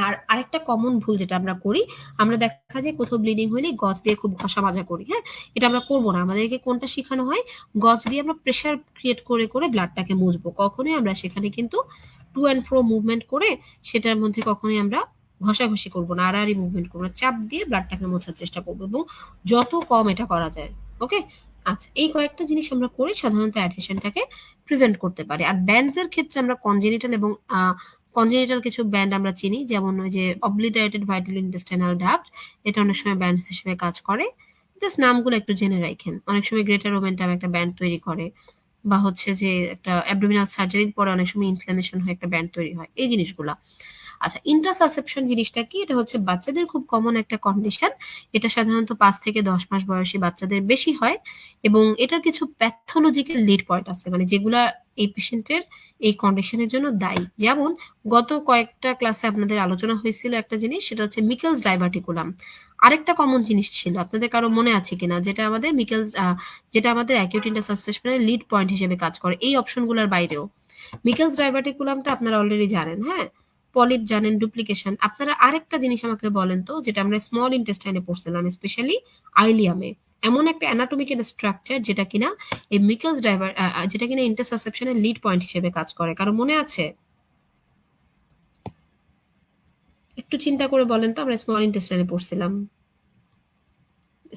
আর আরেকটা কমন ভুল যেটা আমরা করি, আমরা দেখা যায় কোথাও ব্লিডিং হলে গজ দিয়ে খুব ঘষা মাজা করি। হ্যাঁ, এটা আমরা করবো না। আমাদেরকে কোনটা শেখানো হয়, গজ দিয়ে আমরা প্রেশার ক্রিয়েট করে করে ব্লাডটাকে মুছবো, কখনোই আমরা সেখানে কিন্তু টু অ্যান্ড ফ্রো মুভমেন্ট করে সেটার মধ্যে কখনোই আমরা ঘষাঘষি করবো না, আড়াআড়ি মুভমেন্ট করবো না, চাপ দিয়ে ব্লাডটাকে মোছার চেষ্টা করবো এবং যত কম এটা করা যায়। ওকে, আচ্ছা, এই কয়েকটা জিনিস আমরা করে সাধারণত অ্যাডহেশনটাকে প্রিভেন্ট করতে পারি। আর ব্যান্ডস এর ক্ষেত্রে আমরা কনজেনিটাল এবং কনজেনিটাল কিছু ব্যান্ড আমরা চিনি, যেমন ওই যে অবলিটারেটেড ভাইটাল ইন্টেস্টাইনাল ডাক্ট, এটা অনেক সময় ব্যান্ড হিসেবে কাজ করে। জাস্ট নামগুলো একটু জেনে রাখেন। অনেক সময় গ্রেটার ওমেন্টাম একটা ব্যান্ড তৈরি করে, বা হচ্ছে যে একটা অ্যাবডোমিনাল সার্জারির পরে অনেক সময় ইনফ্লামেশন হয়ে একটা ব্যান্ড তৈরি হয়, এই জিনিসগুলা। আচ্ছা, ইন্টারসাসেপশন জিনিসটা কি, এটা হচ্ছে বাচ্চাদের খুব কমন একটা কন্ডিশন। এটা সাধারণত 5 থেকে 10 মাস বয়সী বাচ্চাদের বেশি হয় এবং এটার কিছু প্যাথোলজিক্যাল লিড পয়েন্ট আছে, মানে যেগুলা এই পেশেন্টের এই কন্ডিশনের জন্য দায়ী। যেমন গত কয়েকটা ক্লাসে আপনাদের আলোচনা হয়েছিল একটা জিনিস, সেটা হচ্ছে মিকেলস ডাইভার্টিকুলাম। আরেকটা কমন জিনিস ছিল, আপনাদের কারো মনে আছে কিনা, যেটা আমাদের যেটা আমাদের অ্যাকিউট ইন্টারসাসেপশনের লিড পয়েন্ট হিসেবে কাজ করে এই অপশনগুলোর বাইরেও। মিকেলস ডাইভার্টিকুলামটা আপনারা অলরেডি জানেন। হ্যাঁ, পলিপ জানেন, ডুপ্লিকেশন। আপনারা আরেকটা জিনিস আমাকে বলেন তো, যেটা আমরা স্মল ইন্টেস্টাইনে পড়ছিলাম, স্পেশালি আইলিয়ামে, এমন একটা অ্যানাটমিক্যাল স্ট্রাকচার যেটা কিনা এই মিকেলস যেটা কিনা ইন্টারসাসেপশনের লিড পয়েন্ট হিসেবে কাজ করে, কারো মনে আছে? একটু চিন্তা করে বলেন তো, আমরা স্মল ইন্টেস্টাইনে পড়ছিলাম,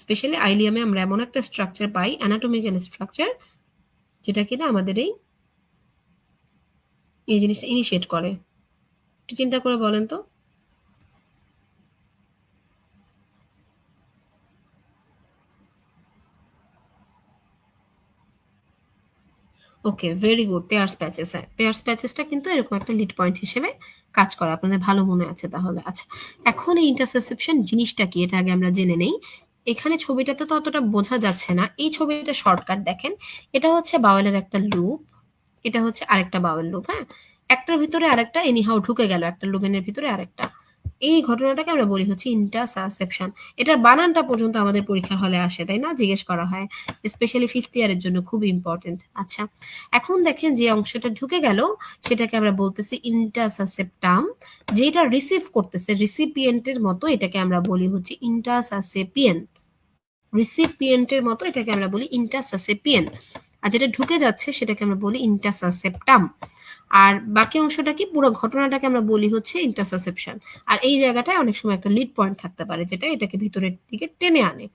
স্পেশালি আইলিয়ামে আমরা এমন একটা স্ট্রাকচার পাই, অ্যানাটমিক্যাল স্ট্রাকচার, যেটা কিনা আমাদের এই জিনিসটা ইনিশিয়েট করে। একটু চিন্তা করে বলেন তো। ওকে, ভেরি গুড। পেয়ার্স প্যাচেস, হ্যাঁ, পেয়ার্স প্যাচেসটা কিন্তু এরকম একটা লিড পয়েন্ট হিসেবে কাজ করে, আপনাদের ভালো মনে আছে তাহলে। আচ্ছা, এখন এই ইন্টারসেপশন জিনিসটা কি এটা আগে আমরা জেনে নেই। এখানে ছবিটাতে তো অতটা বোঝা যাচ্ছে না, এই ছবিটা শর্টকাট দেখেন। এটা হচ্ছে বাওয়েলের একটা লুপ, এটা হচ্ছে আরেকটা বাওয়েল লুপ। হ্যাঁ, একটার ভিতরে আরেকটা এনিহাউ ঢুকে গেল, একটা লুমেনের ভিতরে আরেকটা, এই ঘটনাটাকে আমরা বলি হচ্ছে ইন্টারসাসেপশন। এটার বানানটা পর্যন্ত আমাদের পরীক্ষার হলে আসে, তাই না, জিজ্ঞেস করা হয়, স্পেশালি ফিফথ ইয়ারের জন্য খুব ইম্পর্টেন্ট। আচ্ছা, এখন দেখেন যে অংশটা ঢুকে গেল সেটাকে আমরা বলতেছি ইন্টারসাসেপ্টাম, যেটা রিসিভ করতেছে রিসিপিয়েন্টের মতো এটাকে আমরা বলি হচ্ছে ইন্টারসাসেপিয়েন। রিসিপিয়েন্টের মতো এটাকে আমরা বলি ইন্টারসাসেপিয়েন, আর যেটা ঢুকে যাচ্ছে সেটাকে আমরা বলি ইন্টারসাসেপ্টাম। আর বাকি অংশটা কি, পুরো ঘটনাটাকে আমরা বলি হচ্ছে ইন্টারসাসেপশন। আর এই জায়গাটায় অনেক সময় একটা লিড পয়েন্ট থাকতে পারে যেটা এটাকে ভিতরের দিকে টেনে আনে।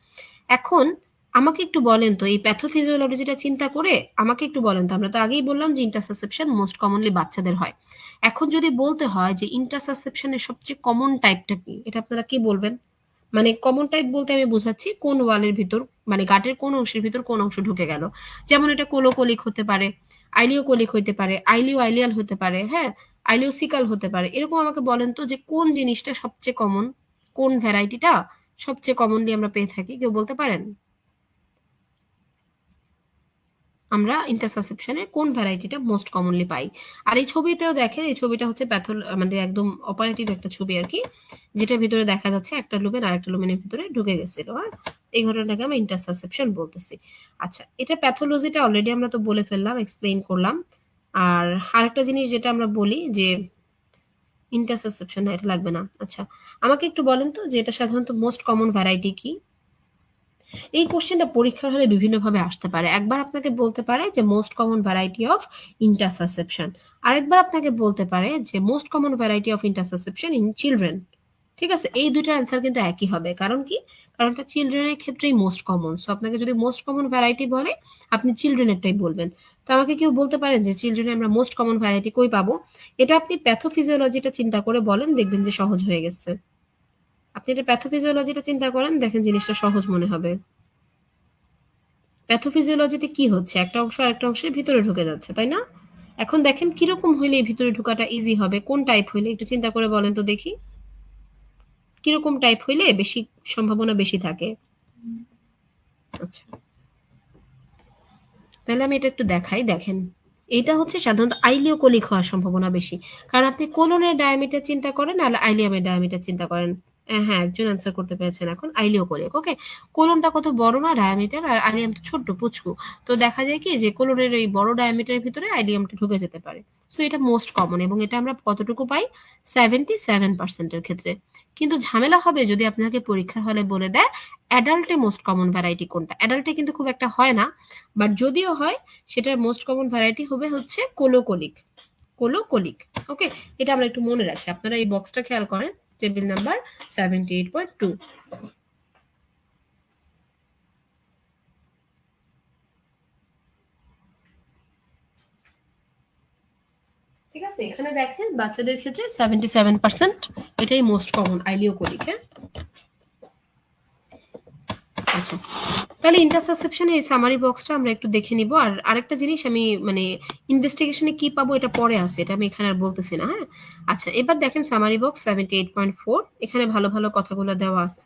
এখন আমাকে একটু বলেন তো, এই প্যাথোফিজিওলজিটা চিন্তা করে আমাকে একটু বলেন তো, আমরা তো আগেই বললাম যে ইন্টারসাসেপশন মোস্ট কমনলি বাচ্চাদের হয়। এখন যদি বলতে হয় যে ইন্টারসাসেপশনের সবচেয়ে কমন টাইপটা কি, এটা আপনারা কি বলবেন? মানে কমন টাইপ বলতে আমি বোঝাচ্ছি কোন ওয়ালের ভিতর, মানে গাটের কোন অংশের ভিতর কোন অংশ ঢুকে গেল। যেমন এটা কোলোকোলিক হতে পারে, আইলিওকোলিক হতে পারে, আইলিও আইলিয়াল হতে পারে, হ্যাঁ, আইলিওসিকাল হতে পারে। এরকম আমাকে বলেন তো যে কোন জিনিসটা সবচেয়ে কমন, কোন ভ্যারাইটিটা সবচেয়ে কমনলি আমরা পেয়ে থাকি? কেউ বলতে পারেন? আমরা ইন্টারসাসেপশনে কোন ভ্যারাইটিটা মোস্ট কমনলি পাই? আর এই ছবিতেও দেখেন, এই ছবিটা হচ্ছে মানে একদম অপারেটিভ একটা ছবি আর কি, যেটার ভিতরে দেখা যাচ্ছে একটা লুমেন আর একটা লুমেনের ভিতরে ঢুকে গেছিল। হ্যাঁ, এই ঘটনাটাকে আমরা ইন্টারসাসেপশন বলতেছি। আচ্ছা, এটা প্যাথোলজিটা অলরেডি আমরা তো বলে ফেললাম, এক্সপ্লেইন করলাম। আর আরেকটা জিনিস যেটা আমরা বলি যে ইন্টারসাসেপশন, না এটা লাগবে না। আচ্ছা, আমাকে একটু বলেন তো যে এটা সাধারণত মোস্ট কমন ভ্যারাইটি কি? এই কোশ্চেনটা পরীক্ষার হলে বিভিন্নভাবে আসতে পারে। একবার আপনাকে বলতে পারে যে most common variety of intussusception, আরেকবার আপনাকে বলতে পারে যে most common variety of intussusception in children. ঠিক আছে, এই দুইটার অ্যান্সার কিন্তু একই হবে। কারণ কি? কারণটা চিলড্রেনের ক্ষেত্রেই মোস্ট কমন। সো আপনাকে যদি মোস্ট কমন ভ্যারাইটি বলে, আপনি চিলড্রেনেরটাই বলবেন। তো আমাকে কেউ বলতে পারেন যে চিলড্রেনে আমরা মোস্ট কমন ভ্যারাইটি কই পাবো? এটা আপনি প্যাথোফিজিওলজিটা চিন্তা করে বলেন, দেখবেন যে সহজ হয়ে গেছে। আপনি এটা প্যাথোফিজিওলজিটা চিন্তা করেন, দেখেন জিনিসটা সহজ মনে হবে। প্যাথোফিজিওলজিতে কি হচ্ছে? একটা অংশ আরেকটা অংশের ভিতরে ঢুকে যাচ্ছে, তাই না? এখন দেখেন কিরকম হইলে এই ভিতরে ঢোকাটা ইজি হবে, কোন টাইপ হইলে একটু চিন্তা করে বলেন তো দেখি। কিরকম টাইপ হইলে বেশি সম্ভাবনা বেশি থাকে? আচ্ছা, তাহলে আমি এটা একটু দেখাই, দেখেন। এটা হচ্ছে সাধারণত আইলিও কোলিক হওয়ার সম্ভাবনা বেশি। কারণ আপনি কোলনের ডায়ামিটার চিন্তা করেন আর আইলিয়ামের ডায়ামিটার চিন্তা করেন। হ্যাঁ, একজন অ্যান্সার করতে পেরেছেন এখন, আইলিও কোলিক। ওকে, কোলনটা কত বড় না ডায়ামিটার, আর আইলিয়াম তো ছোট্ট পুচকু। তো দেখা যায় কি যে কোলনের এই বড় ডায়ামিটারের ভিতরে আইলিয়ামটা ঢুকে যেতে পারে। সো এটা মোস্ট কমন, এবং এটা আমরা কতটুকু পাই? 77% ক্ষেত্রে। কিন্তু ঝামেলা হবে যদি আপনাকে পরীক্ষার হলে বলে দেয় অ্যাডাল্টে মোস্ট কমন ভ্যারাইটি কোনটা। অ্যাডাল্টে কিন্তু খুব একটা হয় না, বাট যদিও হয় সেটার মোস্ট কমন ভ্যারাইটি হবে হচ্ছে কোলোকোলিক। কোলোকোলিক। ওকে, এটা আমরা একটু মনে রাখি। আপনারা এই বক্সটা খেয়াল করেন, টেবিল নাম্বার 78.2। ঠিক আছে, এখানে দেখেন বাচ্চাদের ক্ষেত্রে 77%, এটাই মোস্ট কমন আইলিওকোলিক। হ্যাঁ, আচ্ছা, তাহলে ইন্টারসাসেপশনে এই সামারি বক্সটা আমরা একটু দেখে নিব। আর আরেকটা জিনিস আমি মানে ইনভেস্টিগেশনে কি পাবো এটা পরে আছে, এটা আমি এখানে আর বলতেছি না। হ্যাঁ, আচ্ছা, এবার দেখেন সামারি বক্স 78.4, এখানে ভালো ভালো কথাগুলো দেওয়া আছে,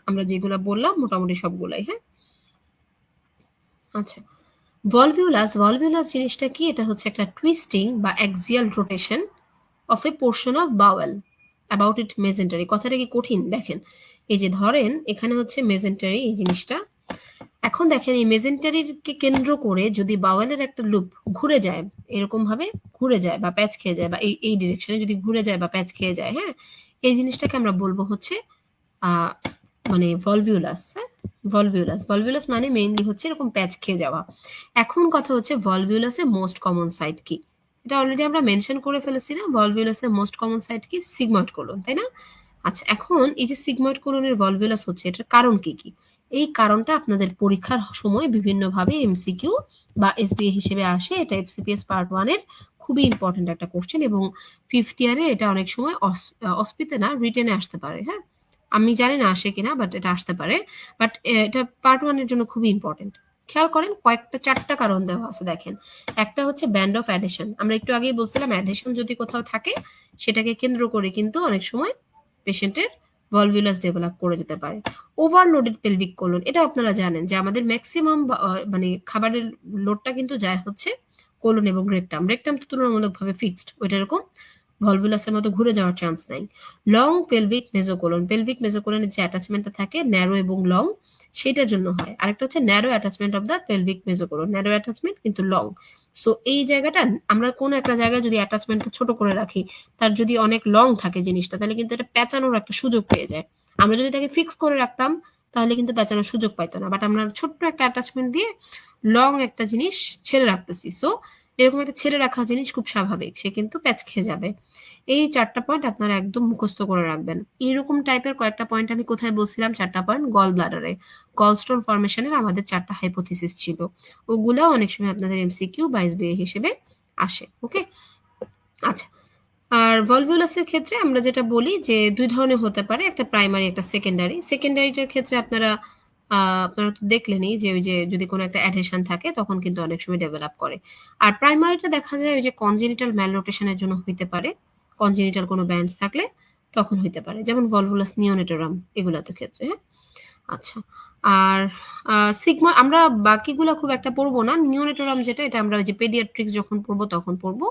আমরা যেগুলো বললাম মোটামুটি সবগুলাই। হ্যাঁ, আচ্ছা, ভলভিউলাস জিনিসটা কি? এটা হচ্ছে একটা টুইস্টিং বা axial rotation of a portion of bowel about it mesentery. কথাটা কি কঠিন? দেখেন, এই যে ধরেন এখানে হচ্ছে মেজেন্টারি এই জিনিসটা। এখন দেখেন এই মেজেন্টারিকে কেন্দ্র করে যদি বাওয়েলের একটা লুপ ঘুরে যায়, এরকম ভাবে ঘুরে যায় বা প্যাচ খেয়ে যায়, বা এই এই ডিরেকশনে যদি ঘুরে যায় বা প্যাচ খেয়ে যায়, হ্যাঁ, এই জিনিসটাকে আমরা বলবো হচ্ছে আহ মানে ভলভিউলাস। হ্যাঁ, ভলভিউলাস মানে মেইনলি হচ্ছে এরকম প্যাচ খেয়ে যাওয়া। এখন কথা হচ্ছে ভলভিউলাসের মোস্ট কমন সাইট কি? এটা অলরেডি আমরা মেনশন করে ফেলেছি না, ভলভিউলাসের মোস্ট কমন সাইট কি? সিগময়েড কোলন, তাই না? আচ্ছা, এখন এই যে সিগময়েড কোলনের ভলভিউলাস হচ্ছে, এটার কারণ কি কি? এই কারণটা আপনাদের পরীক্ষার সময় বিভিন্নভাবে এমসিকিউ বা এসবিএ হিসেবে আসে। এটা এফসিপিএস পার্ট 1 এর খুবই ইম্পর্টেন্ট একটা কোশ্চেন, এবং ফিফথ ইয়ারে এটা অনেক সময় অস্পিতে না রিটেনে আসতে পারে। হ্যাঁ, আমি জানি না আসে কিনা, বাট এটা আসতে পারে। বাট এটা পার্ট 1 এর জন্য খুবই ইম্পর্টেন্ট। খেয়াল করেন কয়েকটা 4টা কারণ দেওয়া আছে, দেখেন। একটা হচ্ছে ব্যান্ড অফ অ্যাডহেশন, আমরা একটু আগেই বলছিলাম অ্যাডহেশন যদি কোথাও থাকে সেটাকে কেন্দ্র করে কিন্তু অনেক সময় পেশেন্টের ভলভিউলাস ডেভেলপ করে যেতে পারে। ওভারলোডেড পেলভিক কোলন, এটা আপনারা জানেন যে আমাদের ম্যাক্সিমাম মানে খাবারের লোডটা কিন্তু যায় হচ্ছে কোলন এবং রেকটাম। রেকটাম তো তুলনামূলকভাবে ফিক্সড, ওইটা এরকম ভলভিউলাসের মতো ঘুরে যাওয়ার চান্স নাই। লং পেলভিক মেজোকোলনের যে অ্যাটাচমেন্টটা থাকে ন্যারো এবং লং, সেটার জন্য হয়। আরেকটা হচ্ছে narrow attachment of the pelvic mesocolon, narrow attachment কিন্তু লং। সো এই জায়গাটা আমরা কোন একটা জায়গায় যদি অ্যাটাচমেন্টটা ছোট করে রাখি, তার যদি অনেক লং থাকে জিনিসটা, তাহলে কিন্তু এটা পেঁচানোর একটা সুযোগ পেয়ে যায়। আমরা যদি তাকে ফিক্স করে রাখতাম তাহলে কিন্তু পেঁচানোর সুযোগ পাইতো না, বাট আমরা ছোট্ট একটা অ্যাটাচমেন্ট দিয়ে লং একটা জিনিস ছেড়ে রাখতেছি। সো এরকম একটা ছেড়ে রাখা জিনিস খুব স্বাভাবিক, সে কিন্তু প্যাচ খেয়ে যাবে। এই 4টা পয়েন্ট আপনারা একদম মুখস্থ করে রাখবেন। এইরকম টাইপের কয়েকটা পয়েন্ট আমি কোথায় বলছিলাম? 4টা পয়েন্ট গল ব্লাডারে, গলস্টোন ফরমেশনের আমাদের 4টা হাইপোথিসিস ছিল। ওগুলো অনেক সময় আপনাদের এমসিকিউ বা এসবিএ হিসেবে আসে। ওকে, আচ্ছা। আর ভলভিউলাসের ক্ষেত্রে আমরা যেটা বলি যে 2 ধরনের হতে পারে, একটা প্রাইমারি একটা সেকেন্ডারি। সেকেন্ডারিটার ক্ষেত্রে আপনারা তো দেখলেনই যে ওই যে যদি কোনো একটা অ্যাডহেশন থাকে তখন কিন্তু অনেক সময় ডেভেলপ করে। আর প্রাইমারিটা দেখা যায় ওই যে কনজেনিটাল ম্যালরোটেশনের জন্য হইতে পারে, কনজেনিটাল কোনো ব্যান্ডস থাকলে। তখন হইতে পারে, যেমন ভলভুলাস নিওনেটোরাম এগুলাতে ক্ষেত্রে। হ্যাঁ, আচ্ছা। আর সিগমা আমরা বাকিগুলা খুব একটা পড়বো না। নিওনেটোরাম যেটা, এটা আমরা ওই যে পেডিয়াট্রিক্স যখন পড়বো তখন পড়বো।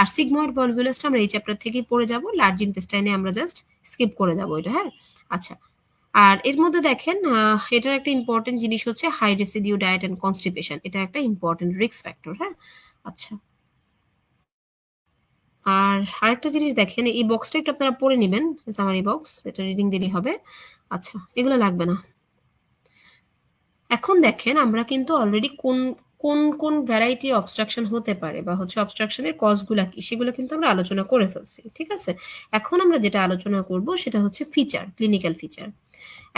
আর সিগময়েড ভলভুলাসটা আমরা এই চ্যাপ্টার থেকেই পড়ে যাব, লার্জ ইন্টেস্টাইনে আমরা জাস্ট স্কিপ করে যাব এটা। হ্যাঁ, আচ্ছা। আর এর মধ্যে দেখেন এটার একটা ইম্পর্টেন্ট জিনিস হচ্ছে high residue diet and constipation, এটা একটা ইম্পর্টেন্ট রিস্ক ফ্যাক্টর। হ্যাঁ, আচ্ছা। আর আরেকটা জিনিস দেখেন, এই বক্সটা একটু আপনারা পড়ে নেবেন, সামারি বক্স, এটা রিডিং দিলেই হবে। আচ্ছা, এগুলো লাগবে না। এখন দেখেন আমরা কিন্তু অলরেডি কোন কোন কোন ভ্যারাইটি অবস্ট্রাকশন হতে পারে বা হচ্ছে অবস্ট্রাকশনের কজগুলা কি সেগুলো কিন্তু আমরা আলোচনা করে ফেলছি, ঠিক আছে। এখন আমরা যেটা আলোচনা করব সেটা হচ্ছে ফিচার, ক্লিনিক্যাল ফিচার।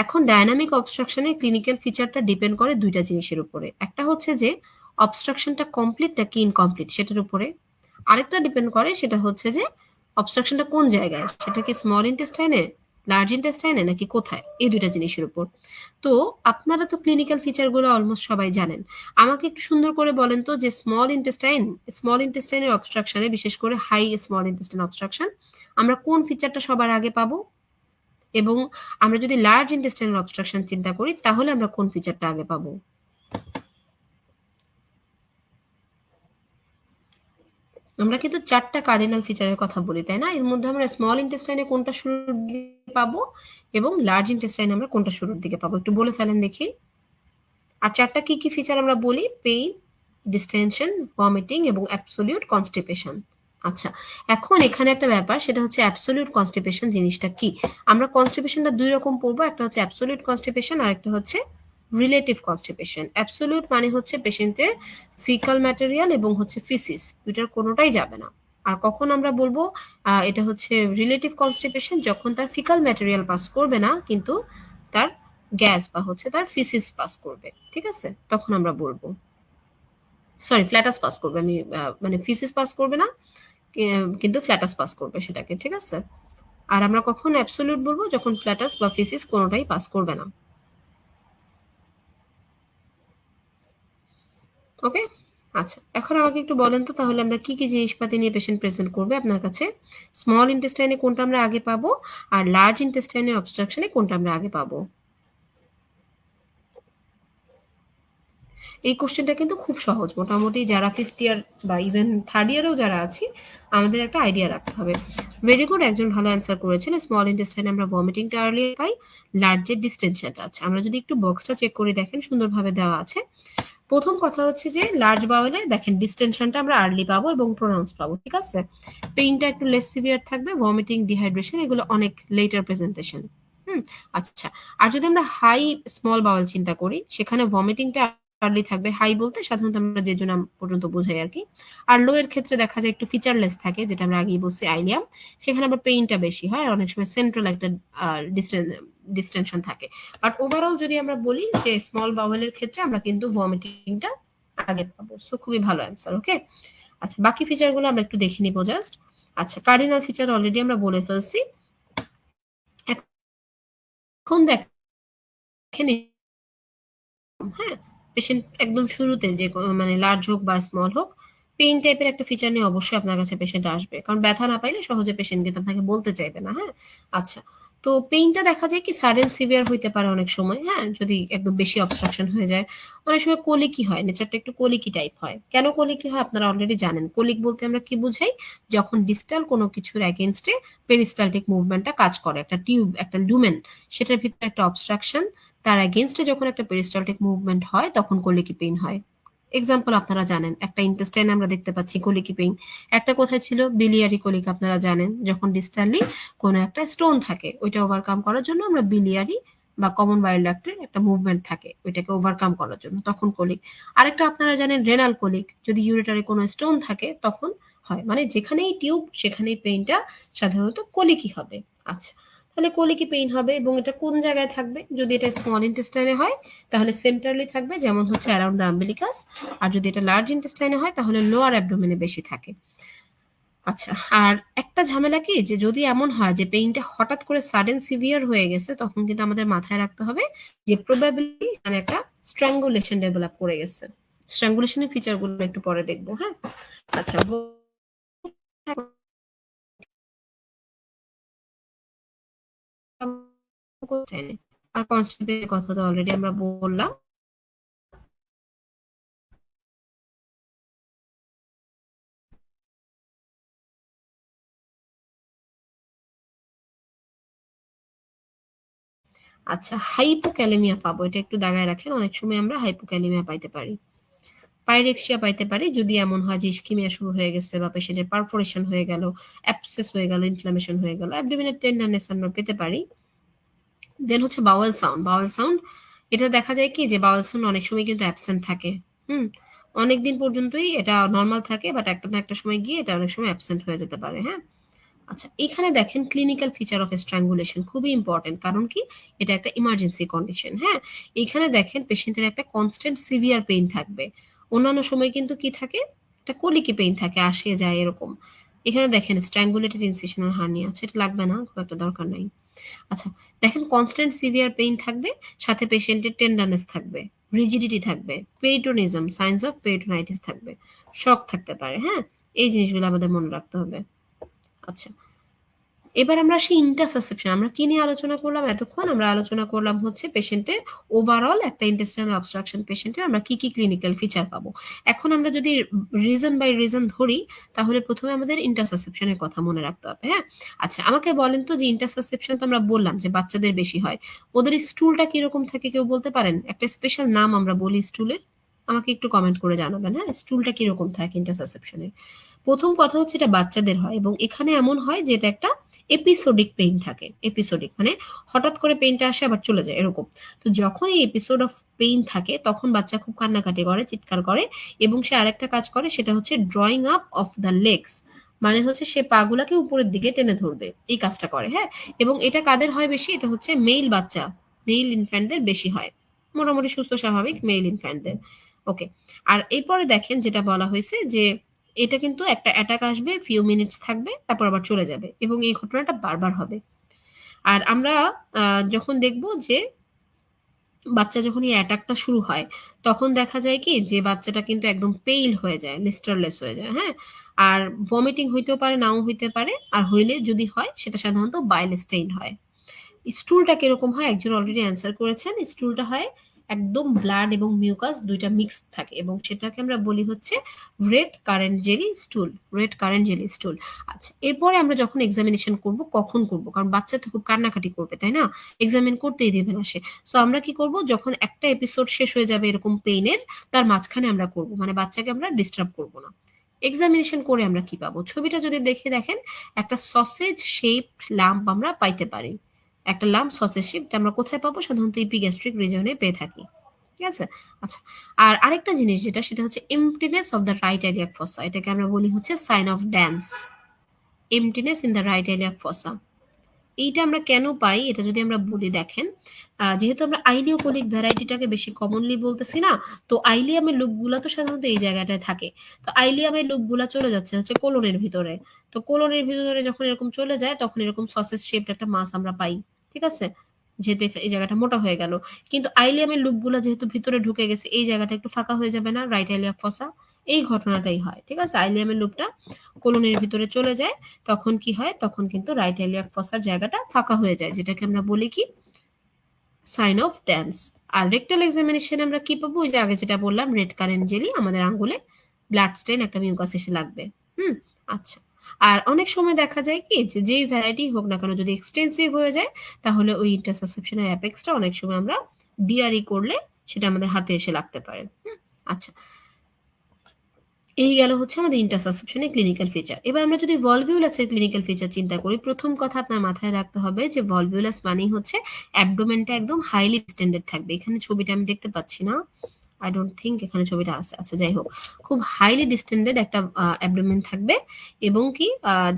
এখন ডায়নামিক অবস্ট্রাকশনের ক্লিনিক্যাল ফিচারটা ডিপেন্ড করে দুইটা জিনিসের উপরে। একটা হচ্ছে যে অবস্ট্রাকশনটা কমপ্লিট নাকি ইনকমপ্লিট সেটার উপরে। আরেকটা ডিপেন্ড করে সেটা হচ্ছে যে অবস্ট্রাকশনটা কোন জায়গায়, সেটা কি স্মল ইন্টেস্টাইনে, লার্জ ইন্টেস্টাইনে নাকি কোথায়, এই দুইটা জিনিসের উপর। তো আপনারা তো ক্লিনিক্যাল ফিচারগুলো অলমোস্ট সবাই জানেন। আমাকে একটু সুন্দর করে বলেন তো যে স্মল ইন্টেস্টাইনের অবস্ট্রাকশনে, বিশেষ করে হাই স্মল ইন্টেস্টাইন অবস্ট্রাকশন, আমরা কোন ফিচারটা সবার আগে পাবো, এবং আমরা যদি লার্জ ইন্টেস্টাইনাল অবস্ট্রাকশন চিন্তা করি তাহলে আমরা কোন ফিচারটা আগে পাবো। আমরা কিন্তু চারটা কার্ডিনাল ফিচারের কথা বলি, তাই না? এর মধ্যে আমরা স্মল ইন্টেস্টাইনে কোনটা শুরুর দিকে পাবো এবং লার্জ ইন্টেস্টাইনে আমরা কোনটা শুরুর দিকে পাবো, একটু বলে ফেলেন দেখি। আর চারটা কি কি ফিচার আমরা বলি? পেইন, ডিস্টেনশন, ভমিটিং এবং অ্যাবসোলিউট কনস্টিপেশন। আচ্ছা, এখন এখানে একটা ব্যাপার, সেটা হচ্ছে অ্যাবসোলিউট কনস্টিপেশন জিনিসটা কি। আমরা কনস্টিপেশনটা দুই রকম পড়বো, একটা হচ্ছে অ্যাবসোলিউট কনস্টিপেশন আর একটা হচ্ছে রিলেটিভ কনস্টিপেশন। অ্যাবসোলিউট মানে হচ্ছে পেশেন্টের ফিকাল ম্যাটেরিয়াল এবং হচ্ছে ফিসিস দুইটার কোনোটাই যাবে না। আর কখন আমরা বলবো এটা হচ্ছে রিলেটিভ কনস্টিপেশন, যখন তার ফিকাল ম্যাটেরিয়াল পাস করবে না কিন্তু তার গ্যাস বা হচ্ছে তার ফিসিস পাস করবে, ঠিক আছে, তখন আমরা বলবো। সরি, ফ্ল্যাটাস পাস করবে, আমি মানে ফিসিস পাস করবে না, কিন্তু ফ্ল্যাটাস পাস করবে সেটাকে, ঠিক আছে। আর আমরা কখন অ্যাবসোলিউট বলবো? যখন ফ্ল্যাটাস বা ফিসিস কোনোটাই পাস করবে না। ওকে, আচ্ছা। এখন আমাকে একটু বলেন তো তাহলে আমরা কি কি জিনিসপাতি নিয়ে পেশেন্ট প্রেজেন্ট করবে আপনার কাছে। স্মল ইন্টেস্টাইনে কোনটা আমরা আগে পাবো আর লার্জ ইন্টেস্টাইনের অবস্ট্রাকশনে কোনটা আমরা আগে পাবো। এই কোশ্চেনটা কিন্তু খুব সহজ, মোটামুটি যারা ফিফথ ইয়ার বা ইভেন থার্ড ইয়ারেও যারা আছি আমাদের একটা আইডিয়া রাখতে হবে। ভেরি গুড, একজন ভালো অ্যান্সার করেছেন। স্মল ইন্টেস্টাইনে আমরা ভমিটিংটা আর্লি পাই, লার্জের ডিস্টেনশনটা আছে। আমরা যদি একটু বক্সটা চেক করে দেখেন, সুন্দরভাবে দেওয়া আছে। প্রথম কথা হচ্ছে যে লার্জ বাউলে দেখেন ডিস্টেনশনটা আমরা আর্লি পাবো এবং প্রোনাউন্স পাবো, ঠিক আছে। পেইনটা একটু লেস সিভিয়ার থাকবে, ভমিটিং, ডিহাইড্রেশন এগুলো অনেক লেটার প্রেজেন্টেশন। হুম, আচ্ছা। আর যদি আমরা হাই স্মল বাউল চিন্তা করি, সেখানে ভমিটিংটা আর্লি থাকবে। হাই বলতে সাধারণত আমরা যে জন্য পর্যন্ত বোঝাই আর কি। আর লো এর ক্ষেত্রে দেখা যায় একটু ফিচারলেস থাকে, যেটা আমরা আগেই বলছি আইলিয়াম, সেখানে আবার পেইনটা বেশি হয় আর অনেক সময় সেন্ট্রাল একটা ডিস্টেনশন থাকে। বাট ওভারঅল যদি আমরা বলি যে স্মল বাওয়েলের ক্ষেত্রে আমরা কিন্তু ভমিটিংটা আগে পাবো। সো খুবই ভালো অ্যান্সার। ওকে, আচ্ছা, বাকি ফিচারগুলো আমরা একটু দেখে নিব জাস্ট। আচ্ছা, কার্ডিনাল ফিচার অলরেডি আমরা বলে ফেলছি। এখন দেখেন, হ্যাঁ, পেশেন্ট একদম শুরুতে যে মানে লার্জ হোক বা স্মল হোক, পেইন টাইপের একটা ফিচার নিয়ে অবশ্যই আপনার কাছে পেশেন্ট আসবে, কারণ ব্যথা না পাইলে সহজে পেশেন্ট কিন্তু আপনাকে বলতে চাইবে না। হ্যাঁ, আচ্ছা। তো পেইনটা দেখা যায় কি সাডেন সিভিয়ার হইতে পারে অনেক সময়, হ্যাঁ, যদি একদম বেশি অবস্ট্রাকশন হয়ে যায়। অনেক সময় কোলিকি হয়, নেচারটা একটু কোলিকি টাইপ হয়। কেন কোলিকি হয় আপনারা অলরেডি জানেন। কোলিক বলতে আমরা কি বুঝাই? যখন ডিস্টাল কোনো কিছুর এগেনস্টে পেরিস্টালটিক মুভমেন্টটা কাজ করে, একটা টিউব, একটা লুমেন, সেটার ভিতরে একটা অবস্ট্রাকশন, তার এগেনস্টে যখন একটা পেরিস্টালটিক মুভমেন্ট হয় তখন কোলিকি পেইন হয়। এক্সাম্পল আপনারা জানেন, একটা ইন্টেস্টাইন আমরা দেখতে পাচ্ছি কোলিকি পেইন। একটা কোথায় ছিল? বিলিয়ারি কোলিক, আপনারা জানেন যখন ডিস্টালি কোনো একটা স্টোন থাকে, ওইটা ওভারকাম করার জন্য আমরা বিলিয়ারি বা কমন বাইল ডাক্টের একটা মুভমেন্ট থাকে ওইটাকে ওভারকাম করার জন্য, তখন কোলিক। আরেকটা আপনারা জানেন রেনাল কোলিক, যদি ইউরেটারে কোনো স্টোন থাকে তখন হয়। মানে যেখানেই টিউব সেখানেই পেইনটা সাধারণত কোলিকই হবে। আচ্ছা, তাহলে কোলিকি পেইন হবে এবং এটা কোন জায়গায় থাকবে? যদি এটা স্মল ইন্টেস্টাইনে হয় তাহলে সেন্ট্রালি থাকবে, যেমন হচ্ছে অ্যারাউন্ড দ্য আম্বিলিকাস। আর যদি এটা লার্জ ইন্টেস্টাইনে হয় তাহলে লোয়ার অ্যাবডোমেনে বেশি থাকে। আচ্ছা, আর একটা ঝামেলা কি, যে যদি এমন হয় যে পেইনটা হঠাৎ করে সাডেন সিভিয়ার হয়ে গেছে, তখন কিন্তু আমাদের মাথায় রাখতে হবে যে প্রবাবিলি মানে একটা স্ট্র্যাঙ্গুলেশন ডেভেলপ করে গেছে। স্ট্র্যাঙ্গুলেশনের ফিচারগুলো একটু পরে দেখবো। হ্যাঁ, আচ্ছা। আর কনস্টিপেশনের কথা তো অলরেডি আমরা বললাম। আচ্ছা, হাইপোক্যালেমিয়া পাবো, এটা একটু দাগায় রাখেন। অনেক সময় আমরা হাইপোক্যালেমিয়া পাইতে পারি, পাইরেক্সিয়া পাইতে পারি যদি এমন হয় যে ইসকিমিয়া শুরু হয়ে গেছে বা পেশেন্টের পারফোরেশন হয়ে গেল, অ্যাবসেস হয়ে গেল, ইনফ্লামেশন হয়ে গেল, অ্যাবডোমিনাল টেন্ডারনেস আমরা পেতে পারি। দেন হচ্ছে বাওয়েল সাউন্ড। বাওয়েল সাউন্ড, এটা দেখা যায় কি যে বাওয়েল সাউন্ড অনেক সময় কিন্তু অ্যাবসেন্ট থাকে। হুম, অনেকদিন পর্যন্তই এটা নর্মাল থাকে, বাট একটা না একটা সময় গিয়ে এটা অনেক সময় অ্যাবসেন্ট হয়ে যেতে পারে। হ্যাঁ, আচ্ছা, এখানে দেখেন ক্লিনিক্যাল ফিচার অফ স্ট্র্যাঙ্গুলেশন খুবই ইম্পর্টেন্ট, কারণ কি এটা একটা ইমার্জেন্সি কন্ডিশন। হ্যাঁ, এখানে দেখেন পেশেন্টের একটা কনস্ট্যান্ট সিভিয়ার পেইন থাকবে। অন্যান্য সময় কিন্তু কি থাকে, একটা কলিকি পেইন থাকে, আসে যায় এরকম। এখানে দেখেন স্ট্র্যাঙ্গুলেটেড ইনসিশনাল হার্নিয়া আছে, এটা লাগবে না, খুব একটা দরকার নাই। আচ্ছা, দেখেন কনস্ট্যান্ট সিভিয়ার পেইন থাকবে, সাথে পেশেন্টের টেন্ডারনেস থাকবে, রিজিডিটি থাকবে, পেরিটোনিজম, সাইন্স অফ পেরিটোনাইটিস থাকবে, শক থাকতে পারে। হ্যাঁ, এই জিনিসগুলো আমাদের মনে রাখতে হবে। আচ্ছা, এবার আমরা আসি ইন্টারসাসেপশন। আমরা কি নিয়ে আলোচনা করলাম এতক্ষণ? আমরা আলোচনা করলাম হচ্ছে পেশেন্টের ওভারঅল একটা ইন্টেস্টাইনাল অবস্ট্রাকশন পেশেন্টের আমরা কি কি ক্লিনিক্যাল ফিচার পাবো। এখন আমরা যদি রিজন বাই রিজন ধরি, তাহলে প্রথমে আমাদের ইন্টারসাসেপশনের কথা মনে রাখতে হবে। হ্যাঁ, আচ্ছা, আমাকে বলেন তো যে ইন্টারসাসেপশন তো আমরা বললাম যে বাচ্চাদের বেশি হয়, ওদের স্টুলটা কিরকম থাকে কেউ বলতে পারেন? একটা স্পেশাল নাম আমরা বলি স্টুলের, আমাকে একটু কমেন্ট করে জানাবেন। হ্যাঁ, স্টুলটা কিরকম থাকে ইন্টারসাসেপশনের? প্রথম কথা হচ্ছে এটা বাচ্চাদের হয়, এবং এখানে এমন হয় যে এটা একটা এপিসোডিক পেইন থাকে। এপিসোডিক মানে হঠাৎ করে পেইনটা আসে আবার চলে যায় এরকম। তো যখন এই এপিসোড অফ পেইন থাকে তখন বাচ্চা খুব কান্নাকাটি করে, চিৎকার করে, এবং সে আরেকটা কাজ করে, সেটা হচ্ছে drawing up of the legs, মানে হচ্ছে সে পাগুলাকে উপরের দিকে টেনে ধরবে, এই কাজটা করে। হ্যাঁ, এবং এটা কাদের হয় বেশি? এটা হচ্ছে মেল বাচ্চা, মেল ইনফ্যান্টদের বেশি হয়, মোটামুটি সুস্থ স্বাভাবিক মেল ইনফ্যান্টদের। ওকে, আর এরপরে দেখেন যেটা বলা হয়েছে যে এটা কিন্তু একটা অ্যাটাক আসবে, ফিউ মিনিটস থাকবে, তারপর আবার চলে যাবে, এবং এই ঘটনাটা বারবার হবে। আর আমরা যখন দেখব যে বাচ্চা যখন এই অ্যাটাকটা শুরু হয়, তখন দেখা যায় কি যে বাচ্চাটা কিন্তু একদম পেইল হয়ে যায়, লিস্টারলেস হয়ে যায়। হ্যাঁ, আর ভমিটিং হইতেও পারে, নাও হইতে পারে, আর হইলে যদি হয় সেটা সাধারণত বাইল স্টেইন হয়। স্টুলটা কিরকম হয় একজন অলরেডি অ্যান্সার করেছেন, স্টুলটা হয় একদম ব্লাড এবং মিউকাস দুইটা মিক্স থাকে, এবং সেটাকে আমরা বলি হচ্ছে red current jelly স্টুল, red current jelly স্টুল। আচ্ছা, এরপরে আমরা যখন এক্সামিনেশন করব, কখন করব? কারণ বাচ্চা তো খুব কান্নাকাটি করবে, তাই না? এক্সামিন করতেই দেবে না সে। সো আমরা কি করব, যখন একটা এপিসোড শেষ হয়ে যাবে এরকম পেইনের, তার মাঝখানে আমরা করব, মানে বাচ্চাকে আমরা ডিস্টার্ব করব না। এক্সামিনেশন করে আমরা কি পাবো? ছবিটা যদি দেখে দেখেন, একটা সসেজ শেপড ল্যাম্প আমরা পাইতে পারি। একটা লাম্প সসেজ শেপ আমরা কোথায় পাবো? সাধারণত ইপিগ্যাস্ট্রিক রিজনে পেয়ে থাকি। ঠিক আছে? আচ্ছা, আর আরেকটা জিনিস যেটা, সেটা হচ্ছে emptiness of the right iliac fossa, এটাকে আমরা বলি হচ্ছে sign of dance, emptiness in the right iliac fossa. এইটা আমরা কেন পাই এটা যদি আমরা বলি, দেখেন, যেহেতু আমরা আইলিওকোলিক ভ্যারাইটিটাকে বেশি কমনলি বলতেছি না, তো আইলিয়ামের লুপগুলা তো সাধারণত এই জায়গাটায় থাকে। তো আইলিয়ামের লুপগুলা চলে যাচ্ছে হচ্ছে কোলনের ভিতরে। তো কোলনের ভিতরে যখন এরকম চলে যায়, তখন এরকম সসেজ শেপড একটা মাস আমরা পাই। ঠিক আছে, যেহেতু এই জায়গাটা মোটা হয়ে গেল, কিন্তু আইলিয়ামের লুপগুলা যেহেতু ভিতরে ঢুকে গেছে, এই জায়গাটা একটু ফাঁকা হয়ে যাবে না? রাইট আইলিয়াক ফসা, এই ঘটনাটাই হয়। ঠিক আছে, আইলিয়ামের লুপটা কোলনের ভিতরে চলে যায়, তখন কি হয়, তখন কিন্তু রাইট ইলিয়াক ফসার জায়গাটা ফাঁকা হয়ে যায়, যেটাকে আমরা বলি কি সাইন অফ ড্যান্স। আর রেকটাল এক্সামিনেশন আমরা কি পাবো? ওই যে আগে যেটা বললাম, রেড কারেন্ট জেলি, আমাদের আঙ্গুলে ব্লাড স্টেন, একটা মিউকাস এসে লাগবে। হুম, আচ্ছা, আর অনেক সময় দেখা যায় কি যে যেই ভ্যারাইটি হোক না কেন, যদি এক্সটেন্সিভ হয়ে যায়, তাহলে ওই ইন্টারসাসেপশনের অ্যাপেক্সটা অনেক সময় আমরা ডিআরই করলে সেটা আমাদের হাতে এসে লাগতে পারে। আচ্ছা, এই গেল হচ্ছে আমাদের ইন্টারসাসেপশনের ক্লিনিক্যাল ফিচার। এবার আমরা যদি ভলভিউলাসের ক্লিনিক্যাল ফিচার চিন্তা করি, প্রথম কথা আপনার মাথায় রাখতে হবে যে ভলভিউলাস মানেই হচ্ছে অ্যাবডোমেনটা একদম হাইলি ডিস্টেন্ডেড থাকবে। এখানে ছবিটা আমি দেখতে পাচ্ছি না, আই ডোন্ট থিঙ্ক এখানে ছবিটা আছে। আচ্ছা, যাই হোক, খুব হাইলি ডিস্টেন্ডেড একটা অ্যাবডোমেন থাকবে, এবং কি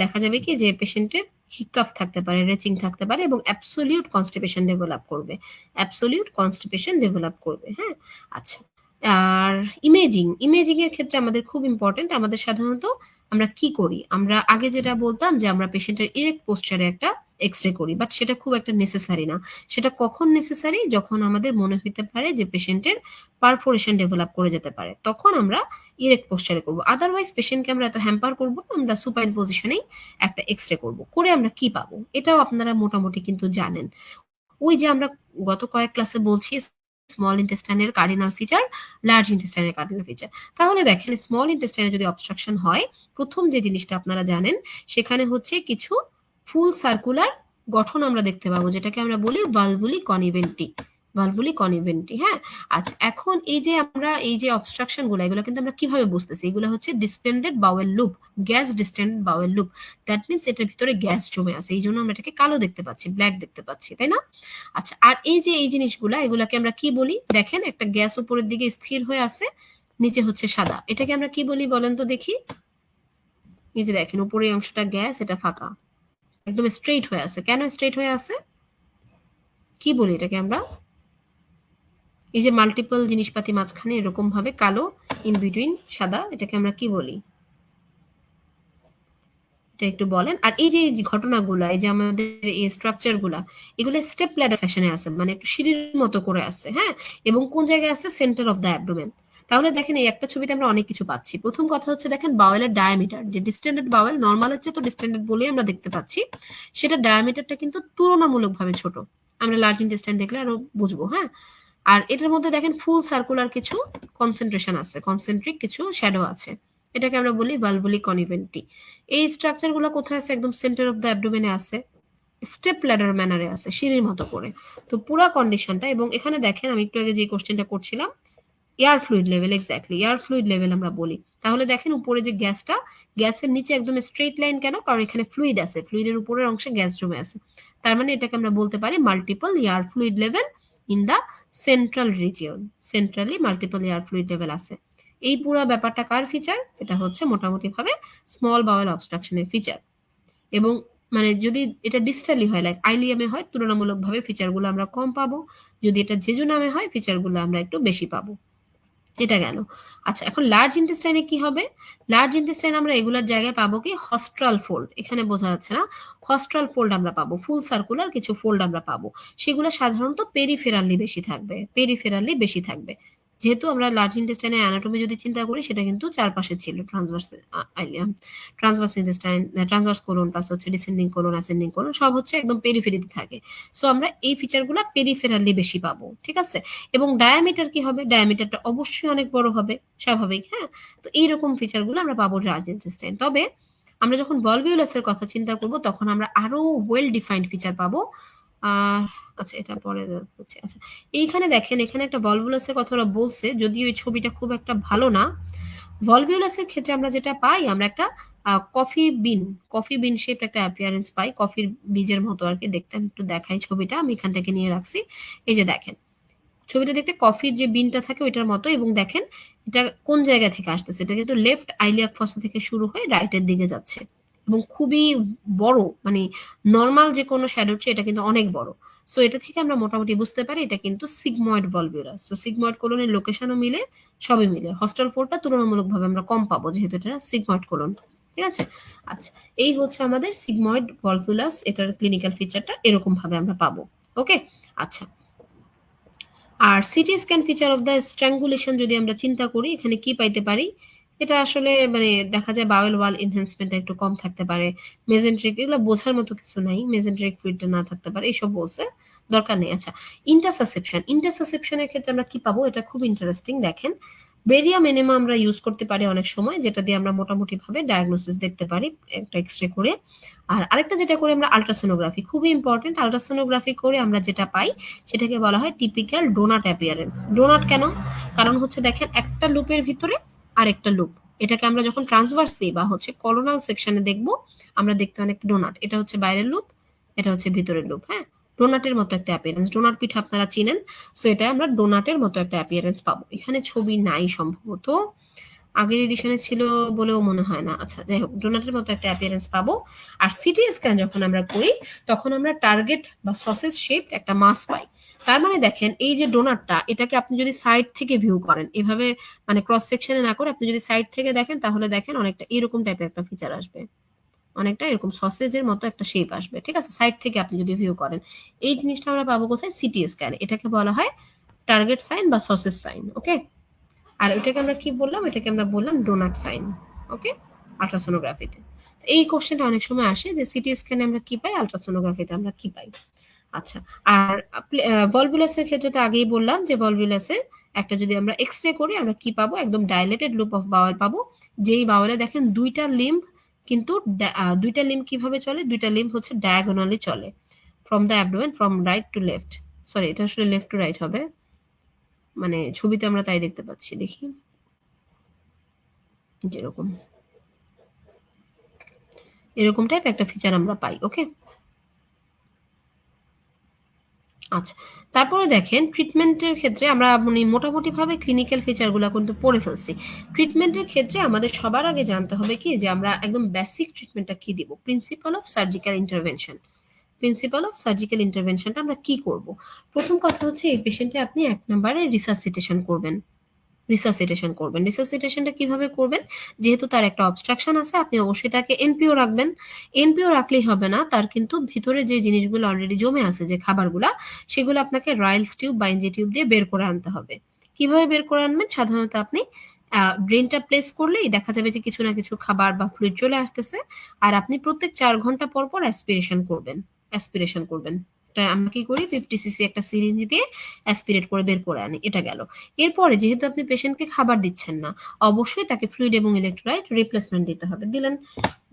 দেখা যাবে কি যে পেশেন্টের হিকাফ থাকতে পারে, রেচিং থাকতে পারে, এবং অ্যাবসোলিউট কনস্টিপেশন ডেভেলপ করবে, অ্যাবসোলিউট কনস্টিপেশন ডেভেলপ করবে। হ্যাঁ, আচ্ছা, আর ইমেজিং, ইমেজিং এর ক্ষেত্রে আমাদের খুব ইম্পর্টেন্ট। আমাদের সাধারণত আমরা কি করি, আমরা আগে যেটা বলতাম যে আমরা পেশেন্টের ইরেক্ট পোস্চারে একটা এক্স-রে করি, বাট সেটা খুব একটা নেসেসারি না। সেটা কখন নেসেসারি? যখন আমাদের মনে হইতে পারে যে পেশেন্টের পারফোরেশন ডেভেলপ করে যেতে পারে, তখন আমরা ইরেক্ট পোস্চারে করব। আদারওয়াইজ পেশেন্টকে আমরা এত হ্যাম্পার করব না, আমরা সুপাইন পজিশনেই একটা এক্স-রে করব। করে আমরা কি পাবো এটাও আপনারা মোটামুটি কিন্তু জানেন। ওই যে আমরা গত কয়েক ক্লাসে বলছি স্মল ইন্টেস্টাইনের কার্ডিনাল ফিচার, লার্জ ইন্টেস্টাইনের কার্ডিনাল ফিচার। তাহলে দেখেন স্মল ইন্টেস্টাইনে যদি অবস্ট্রাকশন হয়, প্রথম যে জিনিসটা আপনারা জানেন সেখানে হচ্ছে কিছু ফুল সার্কুলার গঠন আমরা দেখতে পাবো, যেটাকে আমরা বলি ভালভুলি কনিভেন্টি, ভালভুলি কনিভেন্টি। হ্যাঁ, আচ্ছা এখন এই যে আমরা এই যে অবস্ট্রাকশন গুলো, এগুলো কিন্তু আমরা কিভাবে বুঝতেছি? এগুলো হচ্ছে distended bowel loop, gas distended bowel loop. That means এটার ভিতরে গ্যাস জমে আছে, এই জন্য আমরা এটাকে কালো দেখতে পাচ্ছি, ব্ল্যাক দেখতে পাচ্ছি, তাই না? আচ্ছা, আর এই যে এই জিনিসগুলা, এগুলাকে আমরা কি বলি? দেখেন একটা গ্যাস উপরের দিকে স্থির হয়ে আছে, নিচে হচ্ছে সাদা, এটাকে আমরা কি বলি বলেন তো দেখি? এই যে দেখেন উপরের অংশটা গ্যাস, এটা ফাঁকা, একদম স্ট্রেট হয়ে আছে। কেন স্ট্রেট হয়ে আছে? কি বলি এটাকে আমরা? এই যে মাল্টিপল জিনিসপাতি মাঝখানে এরকম ভাবে কালো, ইন বিটুইন সাদা, এটাকে আমরা কি বলি? এটা একটু বলেন। আর এই যে ঘটনাগুলা, এই যে আমাদের এই স্ট্রাকচার গুলা, এগুলো স্টেপ ল্যাডার ফ্যাশনে আছে, মানে একটু সিঁড়ির মতো করে আছে। হ্যাঁ, এবং কোন জায়গায় আছে? Centre of the abdomen. তাহলে দেখেন এই একটা ছবিতে আমরা অনেক কিছু পাচ্ছি। প্রথম কথা হচ্ছে দেখেন বাওয়েলের ডায়ামিটার, যে ডিস্টেন্ডেড বাওয়েল নর্মালের চেয়ে তো ডিস্টেন্ডেড বলেই আমরা দেখতে পাচ্ছি, সেটা ডায়ামিটারটা কিন্তু তুলনামূলকভাবে ছোট। আমরা লার্জ ইন্টেস্টাইন দেখলে আরো বুঝবো। হ্যাঁ, আর এটার মধ্যে দেখেন ফুল সার্কুলার কিছু কনসেন্ট্রেশন আছে, কনসেন্ট্রিক কিছু শ্যাডো আছে, এটাকে আমরা বলি ভালভুলি কনিভেন্টি। এই স্ট্রাকচার গুলো কোথায় আছে? একদম সেন্টার অফ দ্য অ্যাবডোমেনে আছে, স্টেপ ল্যাডার ম্যানারে আছে, সিঁড়ির মতো করে। তো পুরা কন্ডিশনটা, এবং এখানে দেখেন আমি একটু আগে যে কোশ্চেনটা করছিলাম, air fluid level, exactly air fluid level আমরা বলি। তাহলে দেখেন উপরে যে গ্যাসটা, গ্যাসের নিচে একদম স্ট্রেট লাইন কেন? কারণ এখানে ফ্লুইড আছে, ফ্লুইডের উপরের অংশে গ্যাস জমে আছে। তার মানে এটাকে আমরা বলতে পারি multiple air fluid level in the central region, centrally multiple air fluid level আছে। এই পুরো ব্যাপারটা কার ফিচার? এটা হচ্ছে মোটামুটি ভাবে স্মল বাওয়েল অবস্ট্রাকশনের ফিচার। এবং মানে যদি এটা ডিস্টালি হয়, লাইক আইলিয়ামে হয়, তুলনামূলকভাবে ফিচারগুলো আমরা কম পাবো। যদি এটা জেজুনামে হয়, ফিচারগুলো আমরা একটু বেশি পাবো। এটা গেল। আচ্ছা, এখন লার্জ ইন্টেস্টাইনে কি হবে? লার্জ ইন্টেস্টাইন আমরা এগুলার জায়গায় পাবো কি? হস্ট্রাল ফোল্ড। এখানে বোঝা যাচ্ছে না? হস্ট্রাল ফোল্ড আমরা পাবো, ফুল সার্কুলার কিছু ফোল্ড আমরা পাবো। সেগুলো সাধারণত পেরিফেরালি বেশি থাকবে, পেরিফেরালি বেশি থাকবে। যেহেতু আমরা লার্জ ইন্টেস্টাইনের অ্যানাটমি যদি চিন্তা করি, সেটা কিন্তু চারপাশে ছিল, transverse transverse intestine, transverse colon plus হচ্ছে ডিসেন্ডিং কোলন, অ্যাসেন্ডিং কোলন, সব হচ্ছে একদম পেরিফেরিতে থাকে। সো আমরা এই ফিচারগুলো পেরিফেরালি বেশি পাবো, ঠিক আছে? এবং ডায়ামিটার কি হবে? ডায়ামিটারটা অবশ্যই অনেক বড় হবে, স্বাভাবিক। হ্যাঁ, তো এইরকম ফিচারগুলো আমরা পাবো লার্জ ইন্টেস্টাইন। তবে আমরা যখন ভলভিউলাসের কথা চিন্তা করব, তখন আমরা আরো ওয়েল ডিফাইন্ড ফিচার পাবো। আর আচ্ছা, এটা পরে হচ্ছে। আচ্ছা, এইখানে দেখেন, এখানে একটা ভলভিউলাসের কথা ওরা বলছে, যদিও এই ছবিটা খুব একটা ভালো না। ভলভিউলাসের ক্ষেত্রে আমরা যেটা পাই, আমরা একটা কফি বিন, কফি বিন শেপ একটা অ্যাপিয়ারেন্স পাই, কফির বীজের মতো আর কি দেখতে। আমি একটু দেখাই ছবিটা, আমি এখান থেকে নিয়ে রাখছি। এই যে দেখেন, ছবিটা দেখতে কফির যে বিনটা থাকে ওইটার মতো। এবং দেখেন এটা কোন জায়গা থেকে আসতেছে, এটা কিন্তু লেফট আইলিয়াক ফসা থেকে শুরু হয়ে রাইটের দিকে যাচ্ছে, এবং খুবই বড়, মানে নর্মাল যে কোনো শ্যাডোর চেয়ে এটা কিন্তু অনেক বড়। সো এটা থেকে আমরা মোটামুটি বুঝতে পারি এটা কিন্তু সিগময়েড ভলভিউলাস। সো সিগময়েড কোলনের লোকেশনও মিলে, সবই মিলে। হস্টাল ফোরটা তুলনামূলকভাবে আমরা কম পাবো, যেহেতু এটা সিগময়েড কোলন। ঠিক আছে? আচ্ছা, এই হচ্ছে আমাদের সিগময়েড ভলভিউলাস, এটার ক্লিনিক্যাল ফিচারটা এরকম ভাবে আমরা পাবো। ওকে, আচ্ছা। আর CT scan feature of the strangulation যদি আমরা চিন্তা করি, এখানে কি পাইতে পারি? এটা আসলে মানে দেখা যায় বাওয়েল ওয়াল এনহ্যান্সমেন্টটা একটু কম থাকতে পারে, মেজেন্ট্রিক, এগুলো বোঝার মতো কিছু নাই, মেজেন্ট্রিক ফ্লুইডটা না থাকতে পারে, এইসব বলছে, দরকার নেই। আচ্ছা, ইন্টারসাসেপশন, ইন্টারসাসেপশনের ক্ষেত্রে আমরা কি পাবো? এটা খুব ইন্টারেস্টিং। দেখেন বেরিয়াম এনেমা আমরা ইউজ করতে পারি অনেক সময়, যেটা দিয়ে আমরা মোটামুটি ভাবে ডায়াগনোসিস দেখতে পারি একটা এক্সরে করে। আর আরেকটা যেটা করি আমরা, আলট্রাসোনোগ্রাফি, খুবই ইম্পর্টেন্ট। আলট্রাসোনোগ্রাফি করে আমরা যেটা পাই সেটাকে বলা হয় টিপিক্যাল ডোনাট অ্যাপিয়ারেন্স। ডোনাট কেন? কারণ হচ্ছে দেখেন একটা লুপের ভিতরে আরেকটা লুপ, এটাকে আমরা যখন ট্রান্সভার্স দিই বা হচ্ছে কলোনাল সেকশনে দেখবো, আমরা দেখতে অনেক ডোনাট। এটা হচ্ছে বাইরের লুপ, এটা হচ্ছে ভিতরের লুপ। হ্যাঁ, ডোনাটের মতো একটা অ্যাপিয়ারেন্স, ডোনাট পিঠা আপনারা চিনেন। সো এটা আমরা ডোনাটের মতো একটা অ্যাপিয়ারেন্স পাবো। এখানে ছবি নাই সম্ভবত, আগের এডিশনে ছিল বলেও মনে হয় না। আচ্ছা, যাই হোক, ডোনাটের মতো একটা অ্যাপিয়ারেন্স পাবো। আর সিটি স্ক্যান যখন আমরা করি, তখন আমরা টার্গেট বা সসেজ শেপ একটা মাস পাই। তার মানে দেখেন এই যে ডোনাটটা, এটাকে আপনি যদি সাইড থেকে ভিউ করেন, এভাবে মানে ক্রস সেকশনে না করে আপনি যদি সাইড থেকে দেখেন, তাহলে দেখেন অনেকটা এরকম টাইপের একটা ফিচার আসবে, অনেকটা এরকম সসেজের মতো একটা শেপ আসবে। ঠিক আছে, সাইড থেকে আপনি যদি ভিউ করেন, এই জিনিসটা আমরা পাবো কোথায়? সিটি স্ক্যানে। এটাকে বলা হয় টার্গেট সাইন বা সসেজ সাইন। ওকে, আর এটাকে আমরা কি বললাম? এটাকে আমরা বললাম ডোনাট সাইন। ওকে, আল্ট্রাসোনোগ্রাফিতে এই কোশ্চেনটা অনেক সময় আসে যে সিটি স্ক্যানে আমরা কি পাই, আল্ট্রাসোনোগ্রাফিতে আমরা কি পাই। আচ্ছা, আর ভলভুলাসের ক্ষেত্রে তো আগেই বললাম যে ভলভুলাসের একটা যদি আমরা এক্স-রে করি আমরা কি পাবো, একদম ডাইলেটেড লুপ অফ বাওয়েল পাবো, যেই বাওয়েলে দেখেন দুইটা লিম্ব, কিন্তু দুইটা লিম্ব কিভাবে চলে, দুইটা লিম্ব হচ্ছে ডায়াগোনালি চলে, from the abdomen from right to left, sorry এটা আসলে লেফট টু রাইট হবে, মানে ছবিতে আমরা তাই দেখতে পাচ্ছি, দেখি যেরকম এরকম টাইপ একটা ফিচার আমরা পাই। ওকে, আচ্ছা, তারপরে দেখেন ট্রিটমেন্টের ক্ষেত্রে আমরা মানে মোটামুটি ভাবে ক্লিনিক্যাল ফিচারগুলো কিন্তু পড়ে ফেলছি। ট্রিটমেন্টের ক্ষেত্রে আমাদের সবার আগে জানতে হবে কি যে আমরা একদম বেসিক ট্রিটমেন্টটা কি দিব, principal of surgical intervention. Principal of surgical ইন্টারভেনশনটা আমরা কি করব? প্রথম কথা হচ্ছে এই পেশেন্টে আপনি এক নম্বরে রিসাসিটেশন করবেন। রিসাসিটেশনটা কিভাবে করবেন? যেহেতু তার একটা অবস্ট্রাকশন আছে, আপনি অবশ্যই তাকে এনপিও রাখবেন। এনপিও রাখলেই হবে না, তার কিন্তু ভিতরে যে জিনিসগুলো অলরেডি জমে আছে, যে খাবারগুলা, সেগুলো আপনাকে রাইলস টিউব বা এনজি টিউব দিয়ে বের করে আনতে হবে। কিভাবে বের করে আনবেন? সাধারণত আপনি ড্রেনটা প্লেস করলেই দেখা যাবে যে কিছু না কিছু খাবার বা ফ্লুইড চলে আসতেছে, আর আপনি প্রত্যেক 4 ঘন্টা পর পর অ্যাসপিরেশন করবেন। আমরা কি করি, 50 সিসি একটা সিরিঞ্জ দিয়ে অ্যাসপিরেট করে বের করে আনি, এটা গেল। এরপরে যেহেতু আপনি পেশেন্টকে খাবার দিচ্ছেন না, অবশ্যই তাকে ফ্লুইড এবং ইলেকট্রোলাইট রিপ্লেসমেন্ট দিতে হবে, দিলেন।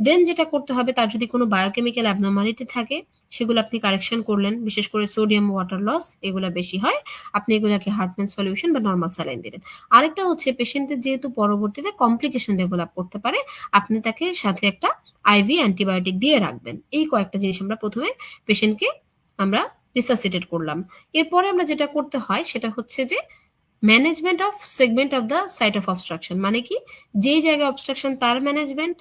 দেন যেটা করতে হবে, তার যদি কোনো বায়োকেমিক্যাল অ্যাবনর্মালিটি থাকে সেগুলো আপনি কারেকশন করলেন, বিশেষ করে সোডিয়াম ওয়াটার লস এগুলো বেশি হয়, আপনি এগুলাকে হার্টম্যান সলিউশন বা নর্মাল স্যালাইন দিলেন। আরেকটা হচ্ছে পেশেন্টের যেহেতু পরবর্তীতে কমপ্লিকেশন ডেভেলপ করতে পারে, আপনি তাকে সাথে একটা আইভি অ্যান্টিবায়োটিক দিয়ে রাখবেন। এই কয়েকটা জিনিস আমরা প্রথমে পেশেন্টকে আমরা রিসাসিটেট করলাম। এরপরে আমরা যেটা করতে হয় সেটা হচ্ছে যে management of segment of the site of obstruction, মানে কি, যেই জায়গায় অবস্ট্রাকশন তার ম্যানেজমেন্ট,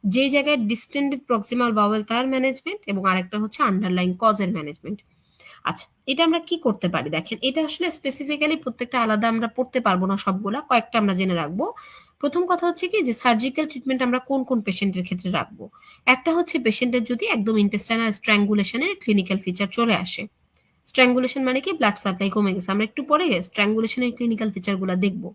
যেই জায়গায় ডিস্টেন্ডেড প্রক্সিমাল বাওয়েল তার ম্যানেজমেন্ট, এবং আরেকটা হচ্ছে আন্ডারলাইং কজের ম্যানেজমেন্ট। আচ্ছা, এটা আমরা কি করতে পারি দেখেন, এটা আসলে স্পেসিফিক্যালি প্রত্যেকটা আলাদা আমরা পড়তে পারবো না সবগুলা, কয়েকটা আমরা জেনে রাখবো। প্রথম কথা হচ্ছে কি যে সার্জিক্যাল ট্রিটমেন্ট আমরা কোন কোন পেশেন্টের ক্ষেত্রে রাখবো। একটা হচ্ছে পেশেন্টের যদি একদম ইন্টেস্টাইনাল স্ট্র্যাঙ্গুলেশনের ক্লিনিক্যাল ফিচার চলে আসে। স্ট্র্যাঙ্গুলেশন মানে কি, ব্লাড সাপ্লাই কমে গেছে, আমরা একটু পরে স্ট্র্যাঙ্গুলেশনের ক্লিনিক্যাল ফিচারগুলো দেখবো,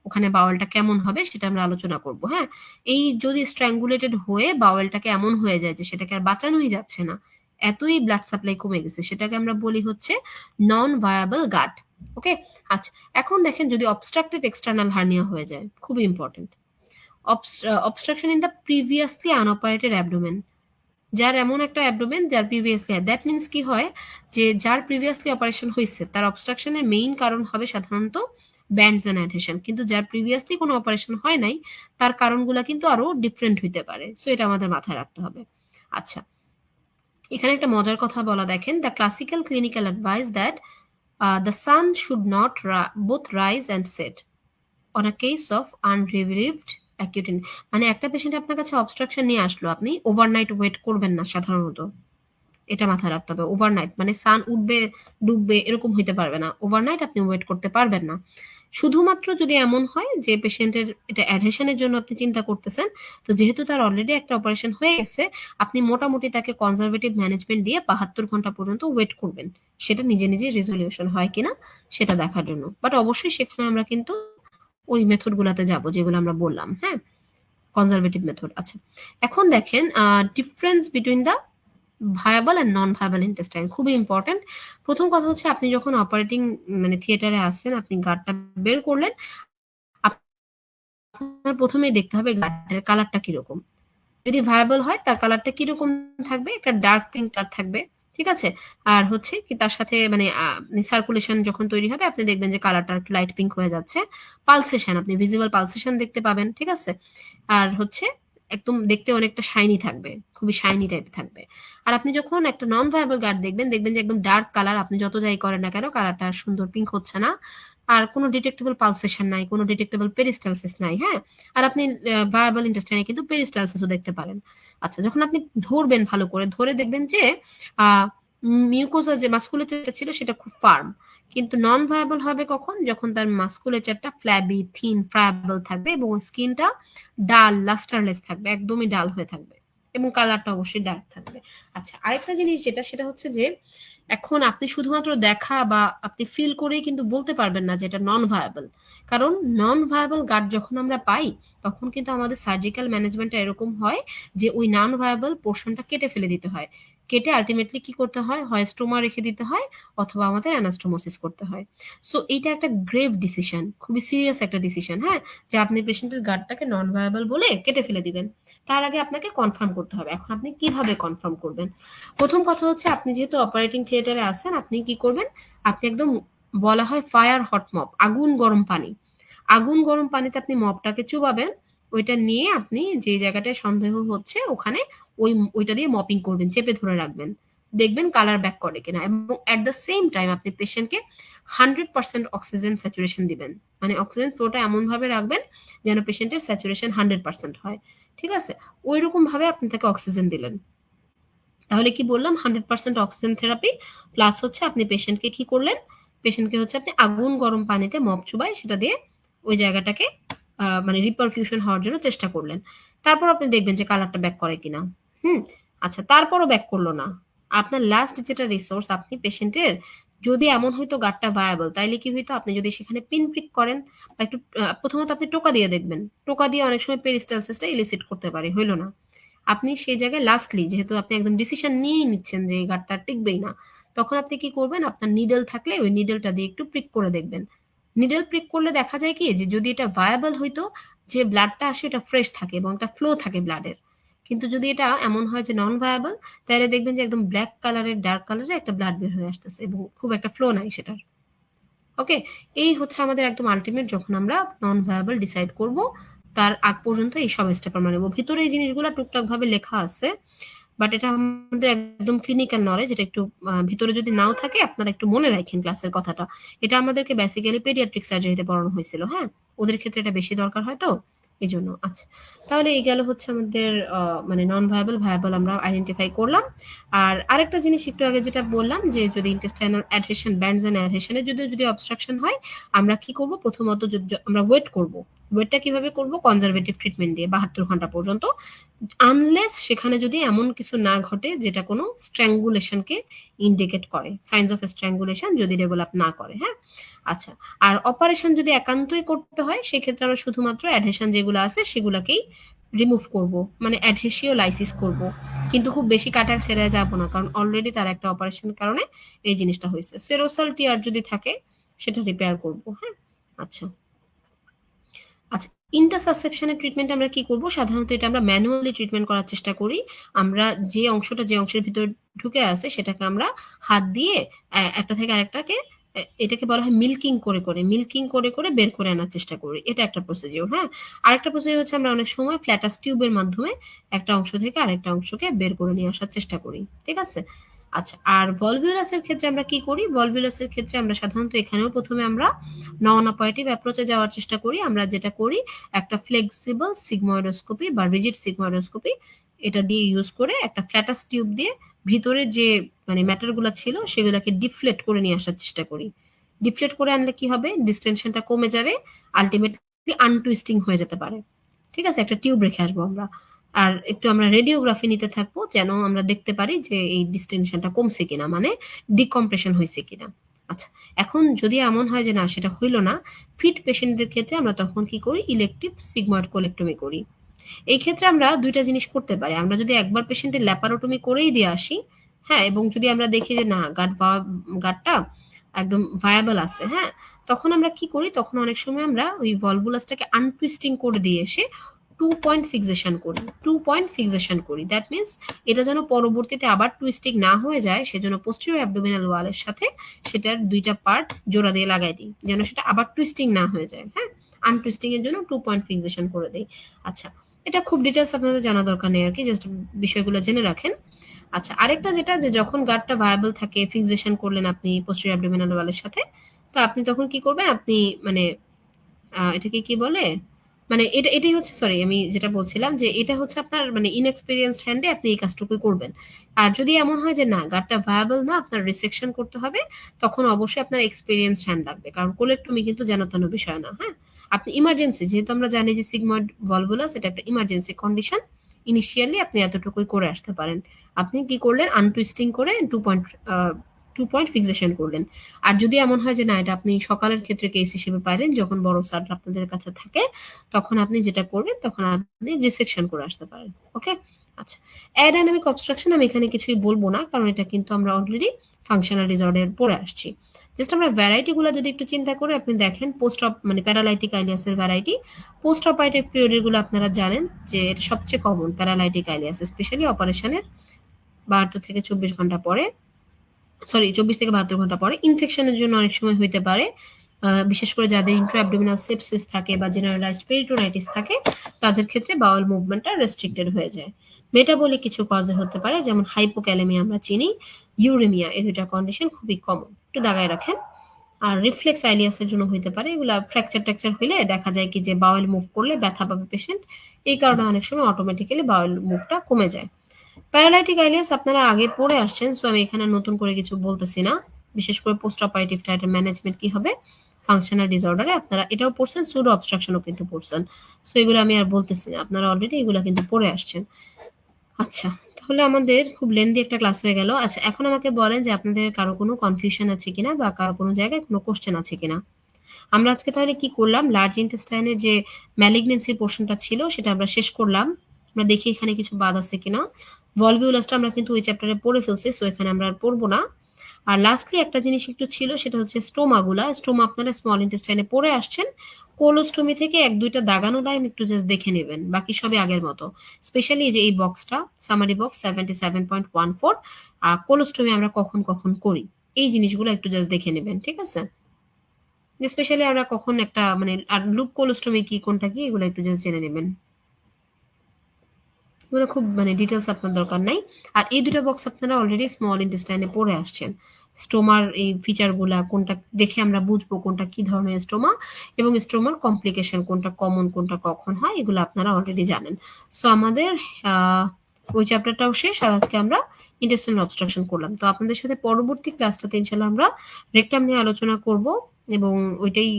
ওখানে বাওয়েলটা কেমন হবে সেটা আমরা আলোচনা করব। হ্যাঁ, এই যদি স্ট্র্যাঙ্গুলেটেড হয়ে বাওয়েলটাকে এমন হয়ে যায় যে সেটাকে আর বাঁচানোই যাচ্ছে না, এতই ব্লাড সাপ্লাই কমে গেছে, সেটাকে আমরা বলি হচ্ছে নন ভায়াবল গাট। ওকে, আচ্ছা, এখন দেখেন যদি অবস্ট্রাক্টেড এক্সটার্নাল হার্নিয়া হয়ে যায়, খুবই important, obstruction in the previously unoperated abdomen, যার এমন একটা অ্যাবডোমেন যার প্রিভিয়াসলি, দ্যাট মিনস কি হয় যে যার প্রিভিয়াসলি অপারেশন হয়েছে তার অবস্ট্রাকশনের মেইন কারণ হবে সাধারণত ব্যান্ডস এন্ড অ্যাডহেশন, কিন্তু যার প্রিভিয়াসলি কোনো অপারেশন হয় নাই তার কারণগুলো কিন্তু আরো ডিফারেন্ট হইতে পারে, সো এটা আমাদের মাথায় রাখতে হবে। আচ্ছা, এখানে একটা মজার কথা বলা, দেখেন, the classical clinical advice that the sun should not both rise and set on a case of unrelieved acute, মানে একটা পেশেন্ট আপনার কাছে অবস্ট্রাকশন নিয়ে আসলো, আপনি ওভারনাইট ওয়েট করবেন না সাধারণত, এটা মাথায় রাখতে হবে। ওভারনাইট মানে সান উঠবে ডুববে এরকম হইতে পারবে না, ওভারনাইট আপনি ওয়েট করতে পারবেন না। শুধুমাত্র যদি এমন হয় যে পেশেন্টের এটা অ্যাডহেশনের জন্য আপনি চিন্তা করতেছেন, তো যেহেতু তার অলরেডি একটা অপারেশন হয়ে গেছে, আপনি মোটামুটি তাকে কনজারভেটিভ ম্যানেজমেন্ট দিয়ে 72 ঘন্টা পর্যন্ত ওয়েট করবেন, সেটা নিজে নিজে রেজলিউশন হয় কিনা সেটা দেখার জন্য। বাট অবশ্যই সেখানে আমরা কিন্তু ওই মেথড গুলাতে যাবো যেগুলো আমরা বললাম। হ্যাঁ, কনজারভেটিভ মেথড। আচ্ছা, এখন দেখেন difference between the viable and non viable intestine, খুবই ইম্পর্টেন্ট। প্রথম কথা হচ্ছে আপনি যখন অপারেটিং মানে থিয়েটারে আসছেন, আপনি গাটটা বের করলেন, আপনার প্রথমেই দেখতে হবে গাটের কালারটা কিরকম। যদি ভায়াবল হয় তার কালারটা কিরকম থাকবে, একটা ডার্ক পিঙ্ক কালার থাকবে, ঠিক আছে। আর হচ্ছে কি তার সাথে মানে সার্কুলেশন যখন তৈরি হবে আপনি দেখবেন যে কালারটা একটু লাইট পিঙ্ক হয়ে যাচ্ছে। পালসেশন, আপনি ভিজিবল পালসেশন দেখতে পাবেন, ঠিক আছে। আর হচ্ছে একদম দেখতে অনেকটা শাইনি থাকবে, খুবই শাইনি টাইপ থাকবে। আর আপনি যখন একটা নন ভায়াবল গার্ড দেখবেন, দেখবেন যে একদম ডার্ক কালার, আপনি যত যাই করেন না কেন কালারটা সুন্দর পিঙ্ক হচ্ছে না, আর কোনো ডিটেক্টেবল পালসেশন নাই, কোনো ডিটেক্টেবল পেরিস্টালসিস নাই। হ্যাঁ, আর আপনি ভায়াবল ইন্টেস্টাইনে কিন্তু পেরিস্টালসিসও দেখতে পারেন। আচ্ছা, যখন আপনি ধরবেন ভালো করে, ধরে দেখবেন যে আহ মিউকোজা যে মাস্কুলেচারটা ছিল সেটা খুব ফার্ম, কিন্তু নন ভায়াবল হবে কখন, যখন তার মাস্কুলেচারটা ফ্ল্যাবি থিন ফ্রায়াবল থাকবে এবং স্কিনটা ডাল লাস্টারলেস থাকবে, একদমই ডাল হয়ে থাকবে, এবং কালারটা অবশ্যই ডার্ক থাকবে। আচ্ছা, আরেকটা জিনিস যেটা, সেটা হচ্ছে যে এখন আপনি শুধুমাত্র দেখা বা আপনি ফিল করেই কিন্তু বলতে পারবেন না যে এটা নন ভায়াবল। কারণ নন ভায়াবল গাট যখন আমরা পাই, তখন কিন্তু আমাদের সার্জিক্যাল ম্যানেজমেন্টটা এরকম হয় যে ওই নন ভায়াবল পোর্শনটা কেটে ফেলে দিতে হয়। কেটে আলটিমেটলি কি করতে হয়, হয় স্টোমা রেখে দিতে হয় অথবা আমাদের অ্যানাস্টোমোসিস করতে হয়। সো এইটা একটা গ্রেভ ডিসিশন, খুবই সিরিয়াস একটা ডিসিশন, হ্যাঁ, যে আপনি পেশেন্টের গাটটাকে নন ভায়াবল বলে কেটে ফেলে দিবেন। তার আগে আপনাকে কনফার্ম করতে হবে। এখন আপনি কিভাবে কনফার্ম করবেন? প্রথম কথা হচ্ছে, আপনি যেহেতু অপারেটিং থিয়েটারে আছেন, আপনি কি করবেন, আপনি একদম, বলা হয় ফায়ার হট মপ, আগুন গরম পানি, আগুন গরম পানিতে আপনি মপটাকে চুবাবেন। ওইটা নিয়ে আপনি যে জায়গাটায় সন্দেহ হচ্ছে ওখানে ওইটা দিয়ে মপিং করবেন, চেপে ধরে রাখবেন, দেখবেন কালার ব্যাক করে কিনা। এবং অ্যাট দ্য সেম টাইম আপনি পেশেন্টকে 100% অক্সিজেন স্যাচুরেশন দিবেন, মানে অক্সিজেন ফ্লোটা এমন ভাবে রাখবেন যেন পেশেন্টের স্যাচুরেশন 100% হয়। ঠিক আছে? ওই রকম ভাবে আপনি তাকে অক্সিজেন দিলেন। তাহলে কি বললাম, 100% অক্সিজেন থেরাপি প্লাস হচ্ছে আপনি পেশেন্টকে কি করলেন, পেশেন্টকে হচ্ছে আপনি আগুন গরম পানিতে মপ চুবাই সেটা দিয়ে ওই জায়গাটাকে মানে রিপারফিউশন হওয়ার জন্য চেষ্টা করলেন। তারপর আপনি দেখবেন যে কালারটা ব্যাক করে কিনা। হুম। আচ্ছা, তারপরও ব্যাক করলো না, আপনার লাস্ট যেটা রিসোর্স, আপনি পেশেন্টের যদি এমন হয়তো গাটটা ভায়াবল, তাইলে কি হইতো, আপনি যদি সেখানে পিন প্রিক করেন বা একটু প্রথমত আপনি টোকা দিয়ে দেখবেন। টোকা দিয়ে অনেক সময় পেরিস্টালসিসটা ইলিসিট করতে পারে, হইলো না, আপনি সেই জায়গায় লাস্টলি যেহেতু আপনি একদম ডিসিশন নিয়েই নিচ্ছেন যে এই গাঁটটা টিকবেই না, তখন আপনি কি করবেন, আপনার নিডল থাকলে ওই নিডলটা দিয়ে একটু প্রিক করে দেখবেন। নিডল প্রিক করলে দেখা যায় কি, যে যদি এটা ভায়াবল হইতো, যে ব্লাডটা আসে এটা ফ্রেশ থাকে এবং একটা ফ্লো থাকে ব্লাডের। কিন্তু যদি এটা এমন হয় যে নন ভায়াবল, তাহলে দেখবেন যে একদম ব্ল্যাক কালারের, ডার্ক কালারের একটা ব্লাড বের হয়ে আসতেছে এবং খুব একটা ফ্লো নাই সেটার। ওকে, এই হচ্ছে আমাদের একদম আলটিমেট, যখন আমরা নন ভায়াবল ডিসাইড করব, তার আগ পর্যন্ত এই সব স্টেপ আমরা নেবো। ভিতরে এই জিনিসগুলো টুকটাক ভাবে লেখা আছে, বাট এটা আমাদের একদম ক্লিনিক্যাল নলেজ, এটা একটু ভিতরে যদি নাও থাকে আপনারা একটু মনে রাখেন ক্লাসের কথাটা। এটা আমাদেরকে বেসিক্যালি পেডিয়াট্রিক সার্জারিতে পড়ানো হয়েছিল, হ্যাঁ, ওদের ক্ষেত্রে এটা বেশি দরকার হয় তো এই জন্য। আচ্ছা, তাহলে এই গেল হচ্ছে আমাদের মানে নন ভায়াবল, ভায়াবল আমরা আইডেন্টিফাই করলাম। আর আরেকটা জিনিস একটু আগে যেটা বললাম, যে যদি ইন্টেস্টাইনাল অ্যাডহেশন, ব্যান্ডস এন্ড অ্যাডহেশনের যদি অবস্ট্রাকশন হয়, আমরা কি করব, প্রথমত আমরা ওয়েট করব। ওয়েটটা কিভাবে করব, কনজারভেটিভ ট্রিটমেন্ট দিয়ে 72 ঘন্টা পর্যন্ত, আনলেস সেখানে যদি এমন কিছু না ঘটে যেটা কোনো স্ট্র্যাঙ্গুলেশনকে ইন্ডিকেট করে, সাইন্স অফ স্ট্র্যাঙ্গুলেশন যদি ডেভেলপ না করে, হ্যাঁ। আচ্ছা, আর অপারেশন যদি একান্তই করতে হয়, সেক্ষেত্রে আমরা শুধুমাত্র অ্যাডহেশন যেগুলো আছে সেগুলাকেই রিমুভ করব, মানে অ্যাডহেসিও লাইসিস করব, কিন্তু খুব বেশি কাটা ছেড়ে যাব না, কারণ অলরেডি তার একটা অপারেশনের কারণে এই জিনিসটা হয়েছে। সেরোসাল টিয়ার যদি থাকে সেটা রিপেয়ার করব, হ্যাঁ। আচ্ছা। আচ্ছা, ইন্টারসাসেপশনের ট্রিটমেন্ট আমরা কি করব, সাধারণত এটা আমরা ম্যানুয়ালি ট্রিটমেন্ট করার চেষ্টা করি। আমরা যে অংশের ভিতরে ঢুকে আছে সেটাকে আমরা হাত দিয়ে একটা থেকে আরেকটাকে, এটাকে বলা হয় মিল্কিং করে করে, মিল্কিং করে করে বের করে আনার চেষ্টা করি, এটা একটা প্রসিডিওর, হ্যাঁ। আরেকটা প্রসিডিওর হচ্ছে আমরা অনেক সময় ফ্ল্যাটাস টিউবের মাধ্যমে একটা অংশ থেকে আরেকটা অংশকে বের করে নিয়ে আসার চেষ্টা করি, ঠিক আছে। আচ্ছা, আর ভলভিউলাসের ক্ষেত্রে আমরা কি করি, ভলভিউলাসের ক্ষেত্রে আমরা সাধারণত এখানেও প্রথমে আমরা নন অপারেটিভ অ্যাপ্রোচে যাওয়ার চেষ্টা করি। আমরা যেটা করি, একটা ফ্লেক্সিবল সিগময়েডোস্কোপি বা রিজিড সিগময়েডোস্কোপি, এটা দিয়ে ইউজ করে একটা ফ্ল্যাটাস টিউব দিয়ে ভিতরে যে মানে ম্যাটার গুলা ছিল সেগুলাকে ডিফ্লেট করে নিয়ে আসার চেষ্টা করি। ডিফ্লেট করে আনলে কি হবে, ডিস্টেনশনটা কমে যাবে, আলটিমেটলি আনটুইস্টিং হয়ে যেতে পারে। ঠিক আছে, একটা টিউব রেখে আসবো আমরা। আর একটু আমরা রেডিওগ্রাফি নিতে থাকবো, যেন আমরা দেখতে পারি যে এই ডিস্টেনশনটা কমছে কিনা, মানে ডিকম্প্রেশন হয়েছে কিনা। আচ্ছা, এখন যদি এমন হয় যে না সেটা হইল না, ফিট পেশেন্টদের ক্ষেত্রে আমরা তখন কি করি, ইলেকটিভ সিগময়েড কোলেক্টমি করি। এই ক্ষেত্রে আমরা দুইটা জিনিস করতে পারি, আমরা যদি একবার পেশেন্টের ল্যাপারোটমি করেই দিয়ে আসি, হ্যাঁ, এবং যদি আমরা দেখি যে না গাটটা একদম ভায়াবল আছে, হ্যাঁ, তখন আমরা কি করি, তখন অনেক সময় আমরা ওই ভলভুলাসটাকে আনটুইস্টিং করে দিয়ে এসে 2 পয়েন্ট ফিক্সেশন করি, 2 পয়েন্ট ফিক্সেশন করি। দ্যাট মিনস এটা যেন পরবর্তীতে আবার টুইস্টিং না হয়ে যায়, সেজন্য পোস্টেরিয়র অ্যাবডোমিনাল ওয়ালের সাথে সেটার দুইটা পার্ট জোড়া দিয়ে লাগাই দিই, যেন সেটা আবার টুইস্টিং না হয়ে যায়, হ্যাঁ। আনটুইস্টিং এর জন্য 2 পয়েন্ট ফিক্সেশন করে দেই। আচ্ছা, এটা খুব ডিটেলস আপনাদের জানা দরকার নেই আর কি, জাস্ট বিষয়গুলো জেনে রাখেন। আচ্ছা, আরেকটা যেটা, যে যখন গার্ডটা ভায়াবল থাকে, ফিক্সেশন করলেন আপনি পোস্টেরিয়র অ্যাবডোমিনাল ওয়ালের সাথে, তো আপনি তখন কি করবেন, আপনি মানে এটাকে কি বলে, মানে এটাই হচ্ছে, সরি আমি যেটা বলছিলাম, যে এটা হচ্ছে আপনার মানে ইনএক্সপিরিয়েন্সড হ্যান্ডে আপনি এই কাজটুকুই করবেন। আর যদি এমন হয় যে না গাটটা ভায়াবল না, আপনার রিসেকশন করতে হবে, তখন অবশ্যই আপনার এক্সপিরিয়েন্সড হ্যান্ড লাগবে, কারণ কোলেক্টমি কিন্তু যেন তেন বিষয় না, হ্যাঁ। আপনি ইমার্জেন্সি, যেহেতু আমরা জানি যে সিগময়েড ভলভুলাস এটা একটা ইমার্জেন্সি কন্ডিশন, ইনিশিয়ালি আপনি এতটুকুই করে আসতে পারেন। আপনি কি করলেন, আনটুইস্টিং করে 2 পয়েন্ট 2 পয়েন্ট ফিক্সেশন করলেন। আর যদি এমন হয় যে না এটা আপনি সকালের ক্ষেত্রে কেস হিসেবে পাইলেন যখন বড় স্যাররা আপনাদের কাছে থাকে, তখন আপনি যেটা করবেন তখন আপনি রিসেকশন করে আসতে পারেন। ওকে? আচ্ছা। অ্যাডাইনামিক অবস্ট্রাকশন আমি এখানে কিছুই বলবো না, কারণ এটা কিন্তু আমরা অলরেডি ফাংশনাল ডিসঅর্ডার পড়ে আসছি। জাস্ট আমরা ভ্যারাইটি গুলো যদি একটু চিন্তা করে আপনি দেখেন, পোস্ট অপ মানে প্যারালাইটিক আইলিয়াসের ভ্যারাইটি, পোস্ট অপারেটিভ পিরিয়ড গুলো আপনারা জানেন যে এটা সবচেয়ে কমন প্যারালাইটিক আইলিয়াস, স্পেশালি অপারেশনের 72 থেকে 24 ঘন্টা পরে, সরি 24 থেকে 72 ঘন্টা পরে। ইনফেকশনের জন্য অনেক সময় হইতে পারে, বিশেষ করে যাদের ইন্ট্রা অ্যাবডোমিনাল সেপসিস থাকে বা জেনারেলাইজড পেরিটোনাইটিস থাকে, তাদের ক্ষেত্রে বাউল মুভমেন্টটা রেস্ট্রিক্টেড হয়ে যায়। মেটাবলিক কিছু কজে হতে পারে, যেমন হাইপোক্যালেমিয়া আমরা চিনি, ইউরেমিয়া, এই দুইটা কন্ডিশন খুবই কমন, একটু দাগায় রাখেন। আর রিফ্লেক্স আইলিয়াসের জন্য হইতে পারে, এগুলা ফ্র্যাকচার ট্যাকচার হইলে দেখা যায় কি যে বাউল মুভ করলে ব্যথা পাবে পেশেন্ট, এই কারণে অনেক সময় অটোমেটিক্যালি বাউল মুভটা কমে যায়। প্যারালাইটিক আইলিয়াস আপনারা আগে পড়ে আসছেন, সো আমি এখানে নতুন করে কিছু বলতেছি না। বিশেষ করে পোস্ট অপারেটিভ টাইটের ম্যানেজমেন্ট কি হবে ফাংশনাল ডিসঅর্ডারে আপনারা এটাও পড়ছেন, সুডো অবস্ট্রাকশনও কিন্তু পড়ছেন। সো এগুলো আমি আর বলতেছি না, আপনারা অলরেডি এগুলো কিন্তু পড়ে আসছেন। আচ্ছা, তাহলে আমাদের খুব লেন্দি একটা ক্লাস হয়ে গেল। আচ্ছা, এখন আমাকে বলেন যে আপনাদের কারো কোনো কনফিউশন আছে কিনা বা কারো কোনো জায়গায় কোনো কোশ্চেন আছে কিনা। আমরা আজকে তাহলে কি করলাম, লার্জ ইন্টেস্টাইনের যে ম্যালিগনেন্সির পোর্শনটা ছিল সেটা আমরা শেষ করলাম। আমরা দেখি এখানে কিছু বাদ আছে কিনা। ভলভিউলাসটা আমরা কিন্তু ওই চ্যাপ্টারে পড়ে ফেলছি, সো এখানে আমরা আর পড়বো না। আর লাস্টলি একটা জিনিস একটু ছিল, সেটা হচ্ছে স্টোমাগুলা। স্টোমা আপনারা স্মল ইন্টেস্টাইনে পড়ে আসছেন, কোলোস্টোমি থেকে এক দুইটা দাগানো লাইন একটু জাস্ট দেখে নেবেন, বাকি সবই আগের মতো। স্পেশালি যে এই বক্সটা, সামারি বক্স 77.14, আর কোলোস্টোমি আমরা কখন কখন করি, এই জিনিসগুলো একটু জাস্ট দেখে নেবেন, ঠিক আছে? স্পেশালি আমরা কখন একটা মানে আর লুপ কোলোস্টোমি কি কোনটা কি এগুলো একটু জাস্ট জেনে নেবেন, এগুলো খুব মানে ডিটেলস আপনার দরকার নাই। আর এই দুটো বক্স আপনারা অলরেডি স্মল ইন্টেস্টাইনে পড়ে আসছেন। স্টোমার এই ফিচারগুলা কোনটা দেখে আমরা বুঝবো কোনটা কি ধরনের স্টোমা, এবং স্টোমার কমপ্লিকেশন কোনটা কমন কোনটা কখন হয়, এগুলো আপনারা অলরেডি জানেন। সো আমাদের ওই চ্যাপ্টারটাও শেষ, আর আজকে আমরা ইন্টেস্টাইনাল অবস্ট্রাকশন করলাম। তো আপনাদের সাথে পরবর্তী ক্লাসটাতে ইনশাল্লাহ আমরা রেকটাম নিয়ে আলোচনা করব, এবং ওইটাই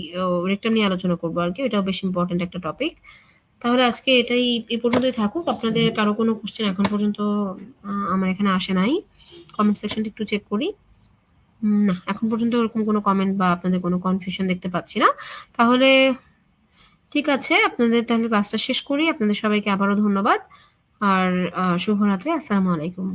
রেকটাম নিয়ে আলোচনা করবো আর কি, ওইটাও বেশ ইম্পর্টেন্ট একটা টপিক। তাহলে আজকে এটাই এই পর্যন্তই থাকুক। আপনাদের কারো কোনো কোশ্চেন এখন পর্যন্ত আমার এখানে আসে নাই, কমেন্ট সেকশনটা একটু চেক করি। না, এখন পর্যন্ত ওরকম কোনো কমেন্ট বা আপনাদের কোনো কনফিউশন দেখতে পাচ্ছি না। তাহলে ঠিক আছে, আপনাদের তাহলে ক্লাসটা শেষ করি। আপনাদের সবাইকে আবারও ধন্যবাদ, আর শুভরাত্রি। আসসালামু আলাইকুম।